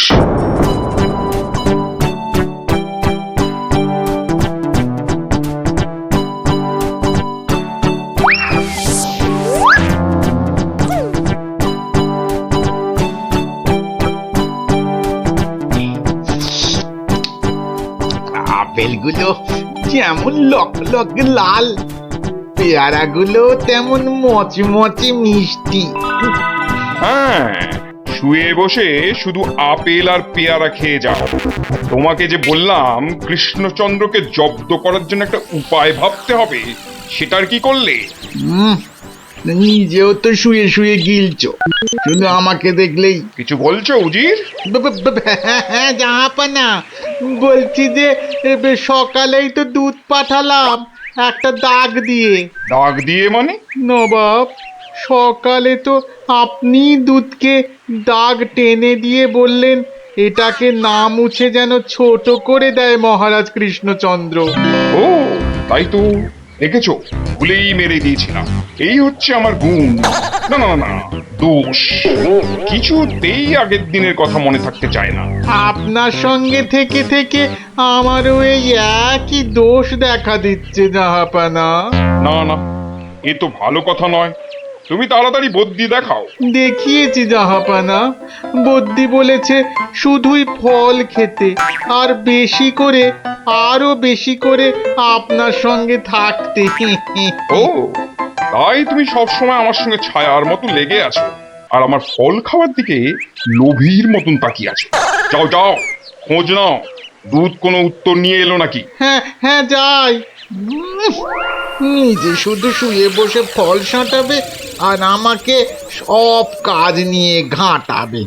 আপেলগুলো যেমন লক লক লাল, পেয়ারাগুলো তেমন মচমচে মিষ্টি। হ্যাঁ, শুয়ে বসে শুধু আপেল আর পেয়ারা খেয়ে যাও। তোমাকে যে বললাম কৃষ্ণচন্দ্রকে জব্দ করার জন্য একটা উপায় ভাবতে হবে, সেটার কি করলে? নিজেও তো শুয়ে শুয়ে গিলছো, শুধু আমাকে দেখলেই। কিছু বলছো উজির? হ্যাঁ জাহাপানা, বলছি যে সকালেই তো দুধ পাঠালাম একটা দাগ দিয়ে। দাগ দিয়ে মানে? নবাব, সকালে তো আপনি দুধকে দাগ টেনে দিয়ে বললেন এটাকে না মুছে যেন ছোট করে দেয় মহারাজ কৃষ্ণচন্দ্র। ও তাই তো, দেখেছো, ভুলেই মেরে দিয়েছিলাম। এই হচ্ছে আমার গুণ, না না না দোষ। কিছুতেই আগের দিনের কথা মনে থাকতে চায় না। আপনার সঙ্গে থেকে থেকে আমারও এই একই দোষ দেখা দিচ্ছে জাহাপানা। না না, এ তো ভালো কথা নয়। তুমি তাড়াতাড়ি বদ্যি দেখাও। দেখিয়েছি জাহাপানা, বদ্যি বলেছে শুধুই ফল খেতে আর বেশি করে, আরো বেশি করে আপনার সঙ্গে থাকতে। ও তাই তুমি সবসময় আমার সঙ্গে ছায়ার মতো লেগে আছো, আর আমার ফল খাওয়ার দিকে লোভীর মতন তাকিয়ে আছো। যাও যাও, খোঁজ নাও, দুধ কোনো উত্তর নিয়ে এলো নাকি। হ্যাঁ হ্যাঁ যাই। নিজে শুধু শুয়ে বসে ফল সাঁটাবে আর আমাকে সব কাজ নিয়ে ঘাঁটাবে।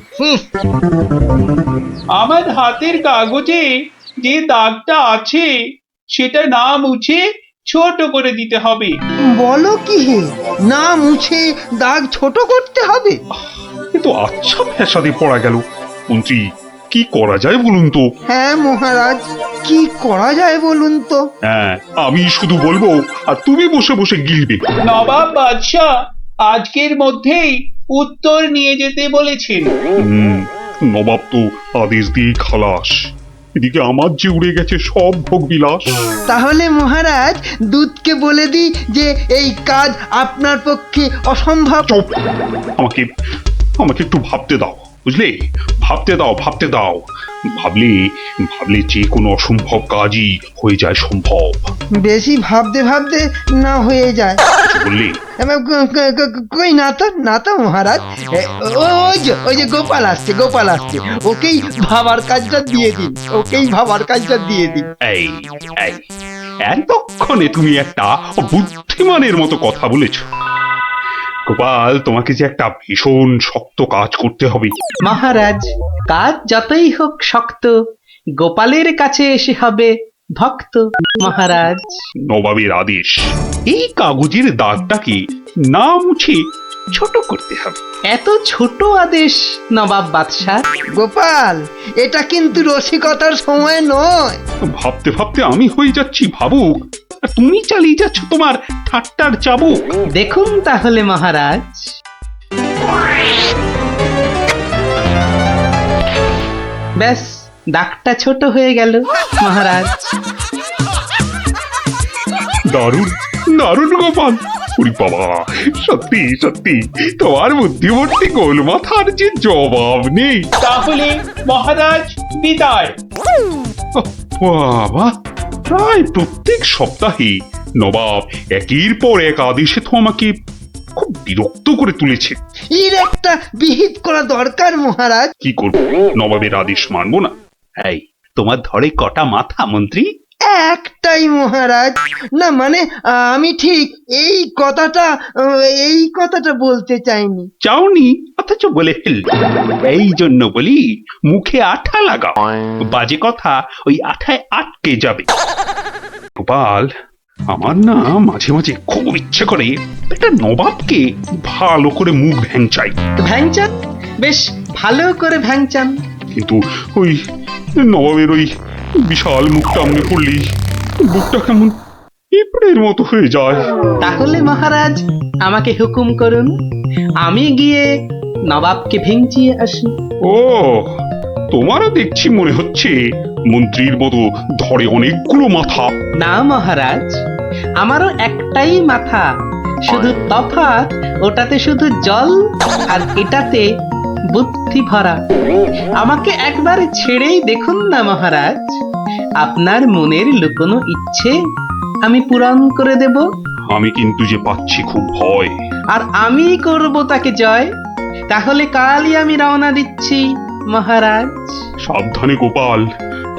আমার হাতের কাগজে যে দাগটা আছে সেটা না মুছে ছোট করে দিতে হবে। বলো কি হে, না মুছে দাগ ছোট করতে হবে? এ তো আচ্ছা ফ্যাসাদে পড়া গেল। মন্ত্রী, কি করা যায় বলুন তো? হ্যাঁ মহারাজ, কি করা যায় বলুন তো? হ্যাঁ, আমি শুধু বলবো আর তুমি বসে বসে গিলবে। নবাব বাদশাহ আজকের মধ্যেই উত্তর নিয়ে যেতে বলেছেন। নবাব তো আদেশ দিয়ে খালাস। এদিকে আমার যে উড়ে গেছে সব ভোগ বিলাস। তাহলে মহারাজ দুধকে বলে দিই যে এই কাজ আপনার পক্ষে অসম্ভব। চুপ! আমাকে আমাকে একটু ভাবতে দাও, বুঝলে? ভাবতে দাও। ভাবলে যে কোনো অসম্ভব কাজই হয়ে যায় সম্ভব। বেশি ভাবতে ভাবতে না হয়ে যায়। বললে কই না তো মহারাজ। ওই যে গোপাল আসছে। ওকেই ভাবার কাজটা দিয়ে দিন। এই এতক্ষণে তুমি একটা বুদ্ধিমানের মতো কথা বলেছ। গোপাল, তোমাকে যে একটা ভীষণ শক্ত কাজ করতে হবে। মহারাজ, কাজ যতই হোক শক্ত, গোপালের কাছে এসে হবে ভক্ত। মহারাজ, নবাবের আদেশ, এই কাগজের দাগটাকে না মুছে ছোট করতে হবে। এত ছোট আদেশ নবাব বাদশাহ? গোপাল, এটা কিন্তু রসিকতার সময় নয়। ভাবতে ভাবতে আমি হয়ে যাচ্ছি ভাবুক, আর তুমি চালিয়ে যাচ্ছ তোমার ঠাট্টার চাবুক। দেখুন তাহলে মহারাজ। ব্যাস, দাগটা ছোট হয়ে গেল মহারাজ। দারুণ গোপাল! ওরে বাবা, সত্যি তোমার বুদ্ধিমতী গোল মাথার যে জবাব নেই। তাহলে মহারাজ বিদায়। বাবা, প্রায় প্রত্যেক সপ্তাহে নবাব একের পর এক আদেশে তো আমাকে খুব বিরক্ত করে তুলেছে। এর একটা বিহিত করা দরকার মহারাজ। কি করব? নবাবের আদেশ মানবো না? এই, তোমার ধরে কটা মাথা মন্ত্রী? একটাই মহারাজ। না মানে আমি ঠিক এই কথাটা বলতে চাইনি। চাওনি অথচ বলে ফেলল। এই জন্য বলি, মুখে আঠা লাগাও, বাজে কথা ওই আঠায় আটকে যাবে। গোপাল, আমার না মাঝে মাঝে খুব ইচ্ছে করে একটা নবাবকে ভালো করে মুখ ভ্যাংচাই। ভ্যাংচান, বেশ ভালো করে ভ্যাংচান। কিন্তু ওই নবাবের ওই বিশাল মুখটা মনে পড়লেই বুকটা কেমন পিঁপড়ের মতো হয়ে যায়। তাহলে মহারাজ আমাকে হুকুম করুন, আমি গিয়ে নবাবকে ভেঙচিয়ে আসি। ও, তোমারও দেখছি মনে হচ্ছে মন্ত্রীর মতো ধরে অনেকগুলো মাথা। না মহারাজ, আমারও একটাই মাথা, শুধু তফাৎ ওটাতে শুধু জল আর এটাতে বুদ্ধি ভরা। আমাকে একবার ছেড়েই দেখুন না মহারাজ, আপনার মনের লুকোনো ইচ্ছে আমি পূরণ করে দেব। আমি কিন্তু যে পাচ্ছি খুব ভয়। আর আমি করব তাকে জয়। তাহলে কালই আমি রওনা দিচ্ছি মহারাজ। সাবধানে গোপাল,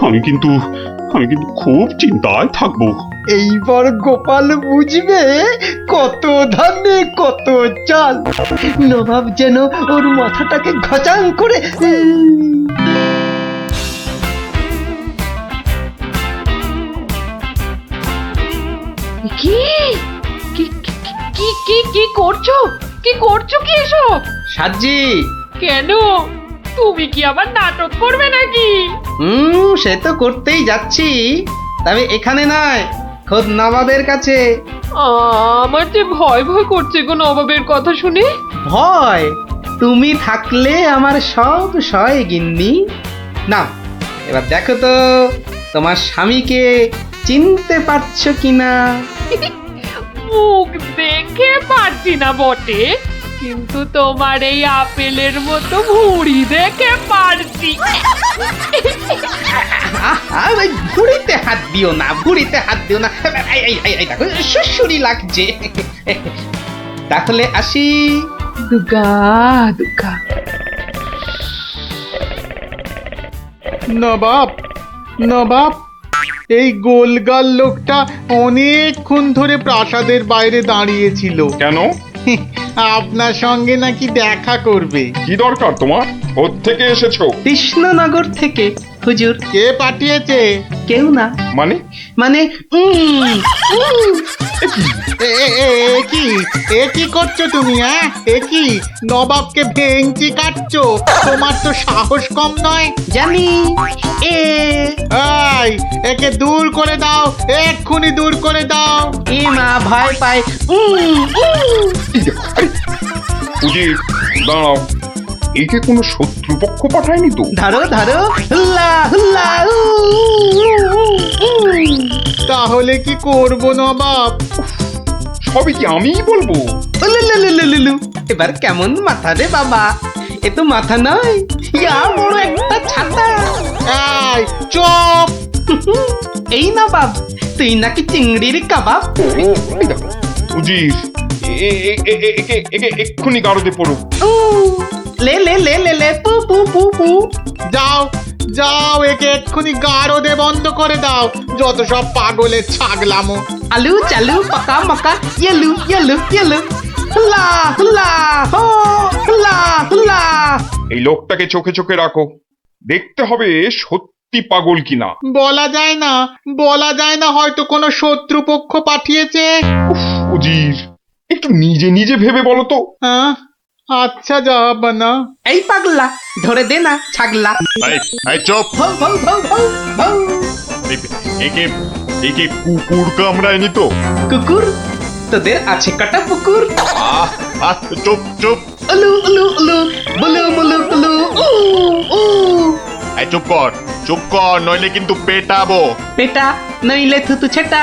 আমি কিন্তু খুব চিন্তায় থাকবো। এইবার গোপাল বুঝবে কত ধানে কত চাল। নবাব যেন ওর মাথাটাকে ঘচাং করে কি কি কি কি কি করছো? কি এসব? সাজি, কেন? তুমি কি আবার নাটক করবে নাকি? সে তো করতেই যাচ্ছি, তবে এখানে নয়, খোদ নবাবের কাছে। আমার যে ভয় করছে গো নবাবের কথা শুনে। ভয়? তুমি থাকলে আমার সব সয় গিন্নি। না, এবার দেখো তো তোমার স্বামীকে চিনতে পারছো কিনা। মুখ দেখে পারছি না বটে, কিন্তু তোমার এই আপেলের মতো ভুঁড়ি দেখে পারছি। ওই ভুঁড়িতে হাত দিও না, দেখো সুসুরি লাগছে। তাহলে আসি। দুগা দুগা। নবাব, এই গোলগাল লোকটা অনেকক্ষণ ধরে প্রাসাদের বাইরে দাঁড়িয়েছিল। কেন? আপনার সঙ্গে নাকি দেখা করবে। কি দরকার তোমার? কোত্থেকে এসেছো? কৃষ্ণনগর থেকে হুজুর। কে পাঠিয়েছে? কেউ না। মানে? এ কি করছো তুমি? কি নবাবকে ভেঙচি কাটছো? তোমার তো সাহস কম নয়। জানি। একে দূর করে দাও, এক্ষুনি দূর করে দাও। মা ভয় পায়। দাঁড়াও, একে কোনো শত্রু শত্রুপক্ষ পাঠায়নি তো? ধরো ধরো, হুল্লা হুল্লা উ, উ, উ, উ। তাহলে কি করব নবাব? সবই কি আমিই বলবো? উলুলুলুলুলু। এবার কেমন মাথা রে বাবা, এ তো মাথা নয়, ইয়া বড় একটা ছাতা। এই চুপ! এই না বাব, তুই নাকি চিংড়ির কাবাব। এই দেখো উজির, একে এক্ষুনি গারদে পড়ো। উ, লে লে লে লে লে পু পু পু পু। যাও যাও, একে এক্ষুনি গারদে বন্ধ করে দাও, যত সব পাগলের ছাগলামো। আলু চালু পাকা মাকা ইয়েলু ইয়েলু ইয়েলু, হুল্লা হুল্লা হো, হুল্লা হুল্লা। এই লোকটাকে চোখে চোখে রাখো, দেখতে হবে সত্যি পাগল কিনা। বলা যায় না, বলা যায় না, হয়তো কোনো শত্রুপক্ষ পাঠিয়েছে। উজির, একটু নিজে নিজে ভেবে বলো তো। হ্যাঁ, আচ্ছা জাহাপানা। এই পাগলা, ধরে দে না ছাগলা। চুপ! ভৌ ভৌ ভৌ ভৌ ভৌ। একে একে কুকুর কামড়ায়নি তো? কুকুর, তোদের আছে কটা পুকুর? চুপ চুপ! উলু উলু উলু, বুলু মুলু উলু উ উ। চুপ কর, নইলে কিন্তু পেটাবো। পেটা নইলে থুতু ছেটা।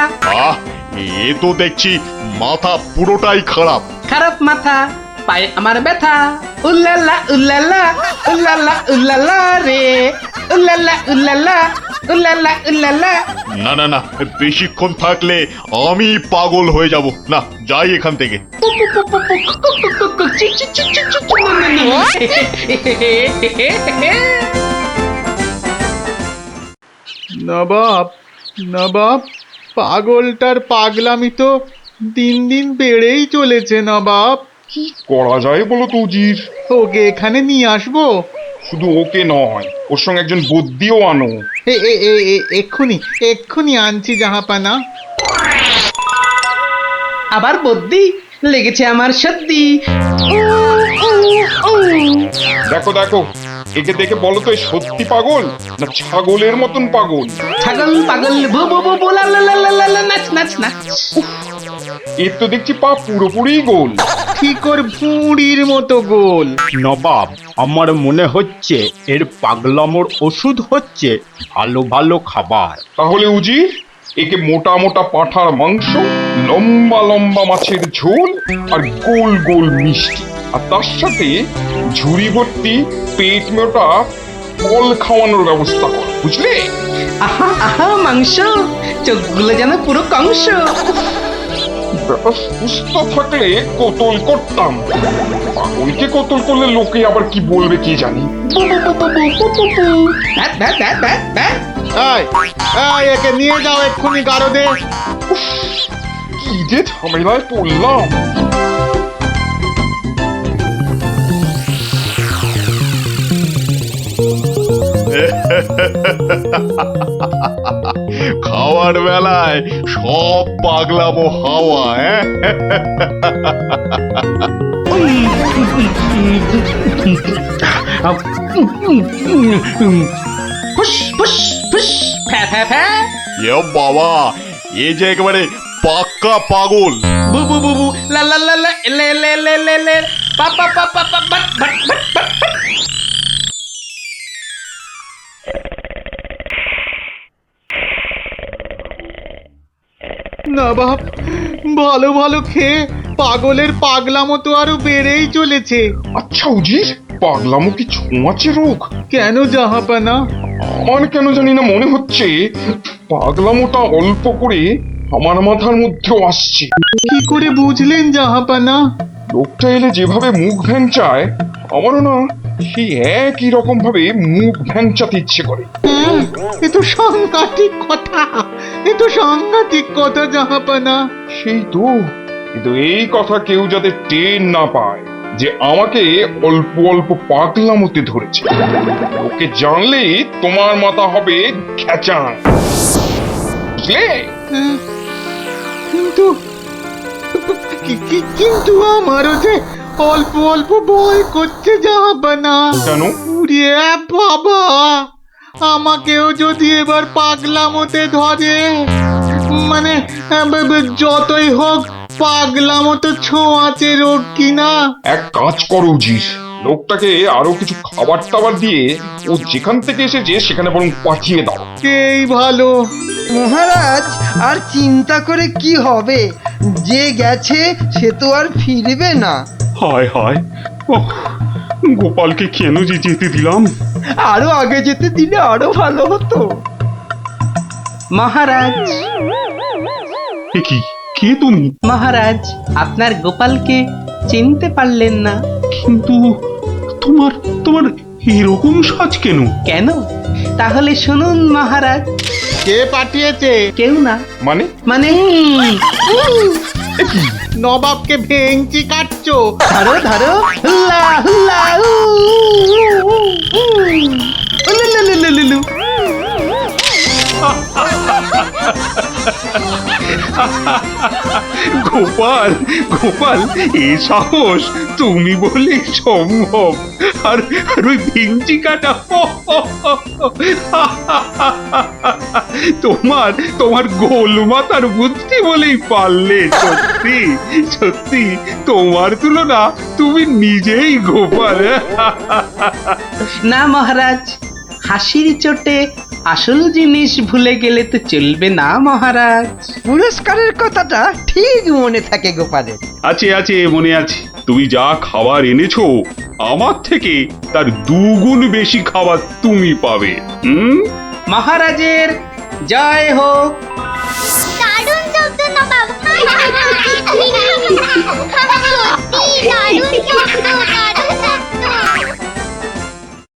এ তো দেখছি মাথা পুরোটাই খারাপ। খারাপ মাথা, পায়ে আমার ব্যথা। উল্লালা উল্লালা, উল্লালা উল্লালা রে, উল্লালা উল্লালা, উল্লালা উল্লালা। না, বেশিক্ষণ থাকলে আমি পাগল হয়ে যাব। না, যাই এখান থেকে। নবাব, নবাব, পাগলটার পাগলামি তো দিন দিন বেড়েই চলেছে নবাব। কি করা যায় বলো তো উজির? ওকে এখানে নিয়ে আসবো? শুধু ওকে নয়, ওর সঙ্গে একজন বদ্যিও আনো। এক্ষুনি এক্ষুনি আনছি জাহাপানা। আবার বদ্যি লেগেছে আমার সর্দি। দেখো, একে দেখে বলো তো, এ সত্যি পাগল না ছাগলের মতন পাগল? ছাগল পাগল ভু ভু ভু ভু লা লা লা লা লা লা, নাচ নাচ নাচ। এর তো দেখছি পা পুরোপুরি গোল। ঠিকর ভুঁড়ির মতো গোল। নবাব, আমার মনে হচ্ছে এর পাগলামোর ওষুধ হচ্ছে ভালো ভালো খাবার। তাহলে উজির, একে মোটা মোটা পাঁঠার মাংস, লম্বা লম্বা মাছের ঝোল, আর গোল গোল মিষ্টি, আর তার সাথে ঝুড়ি ভর্তি পেট মোটা ফল খাওয়ানোর ব্যবস্থা কর, বুঝলে? আহা আহা মাংস, চোখগুলো যেন পুরো কংস। ব্যাপার সুস্থ থাকলে কতল করতাম, পাগলকে কতল করলে লোকে আবার কি বলবে কে জানি। একে নিয়ে যাও এক্ষুনি গারদে। কি যে ঝামেলায় পড়লাম। খাওয়ার বেলায় সব পাগলামো হাওয়া। ফুস ফুস ফুস, ফ্যা ফ্যা ফ্যা। বাবা, এ যে একেবারে পাক্কা পাগল। বু বু বু বু, লা লা লা লা, লে লে লে লে লে, পা পা পা পা পা, বাট বাট বাট বাট। নবাব, ভালো ভালো খেয়ে পাগলের পাগলামো তো আরো বেড়েই চলেছে। আচ্ছা উজির, পাগলামো কি ছোঁয়াচে রোগ? কেন জাহাপানা? আমার কেন জানি না মনে হচ্ছে পাগলামোটা অল্প করে আমার মাথার মধ্যেও আসছে। কি করে বুঝলেন জাহাপানা? লোকটা এলে যেভাবে মুখ ভ্যাংচায়, আমারও না সেই একই রকম ভাবে মুখ ভ্যাংচাতে ইচ্ছে করে। এ তো সাংঘাতিক কথা, এ তো সাংঘাতিক কথা জাহাপানা। সেই তো, কিন্তু এই কথা কেউ যাতে টের না পায় যে আমাকে অল্প অল্প পাগলামোতে ধরেছে, ওকে জানলেই তোমার মাথা হবে খেচান, বুঝলে? কিন্তু কিন্তু আমারও যে অল্প অল্প ভয় করছে জাহাপানা। কেন? উড়িয়ে বাবা, আমাকেও যদি এবার পাগলামোতে ধরে, মানে যতই হোক পাগলামো তো ছোঁয়াচে রোগ কিনা। এক কাজ করো উজির, লোকটাকে আরো কিছু খাবার টাবার দিয়ে ও যেখান থেকে এসেছে সেখানে বরং পাঠিয়ে দাও। এই ভালো। মহারাজ আর চিন্তা করে কি হবে, যে গেছে সে তো আর ফিরবে না। হায় হায়, ওহ, গোপালকে কেন যে যেতে দিলাম। আরো আগে যেতে দিলে আরো ভালো হতো। মহারাজ, এ কি, কে তুমি? মহারাজ, আপনার গোপালকে চিনতে পারলেন না? কিন্তু তোমার তোমার এরকম সাজ কেন? কেন? তাহলে শুনুন মহারাজ। কে পাঠিয়েছে? কেউ না। মানে? মানে নবাবকে ভেঙচি কাটছো? ধরো ধরো, হুল্লা হুল্লা, উলুলুলুলুলু। গোপাল, গোপাল, এ সাহস তুমি বলে সম্ভব। আর ওই ভিঞ্চি কাটা, তোমার তোমার গোল মাথার বুদ্ধি বলেই পারলে। সত্যি সত্যি তোমার তুলনা তুমি নিজেই গোপাল। না মহারাজ, হাসির চোটে আসল জিনিস ভুলে গেলে তো চলবে না মহারাজ। পুরস্কারের কথাটা ঠিক মনে থাকে গোপালের। আছে আছে, মনে আছে। তুমি যা খাবার এনেছো আমার থেকে তার 2 গুণ বেশি খাবার তুমি পাবে। মহারাজের জয় হোক।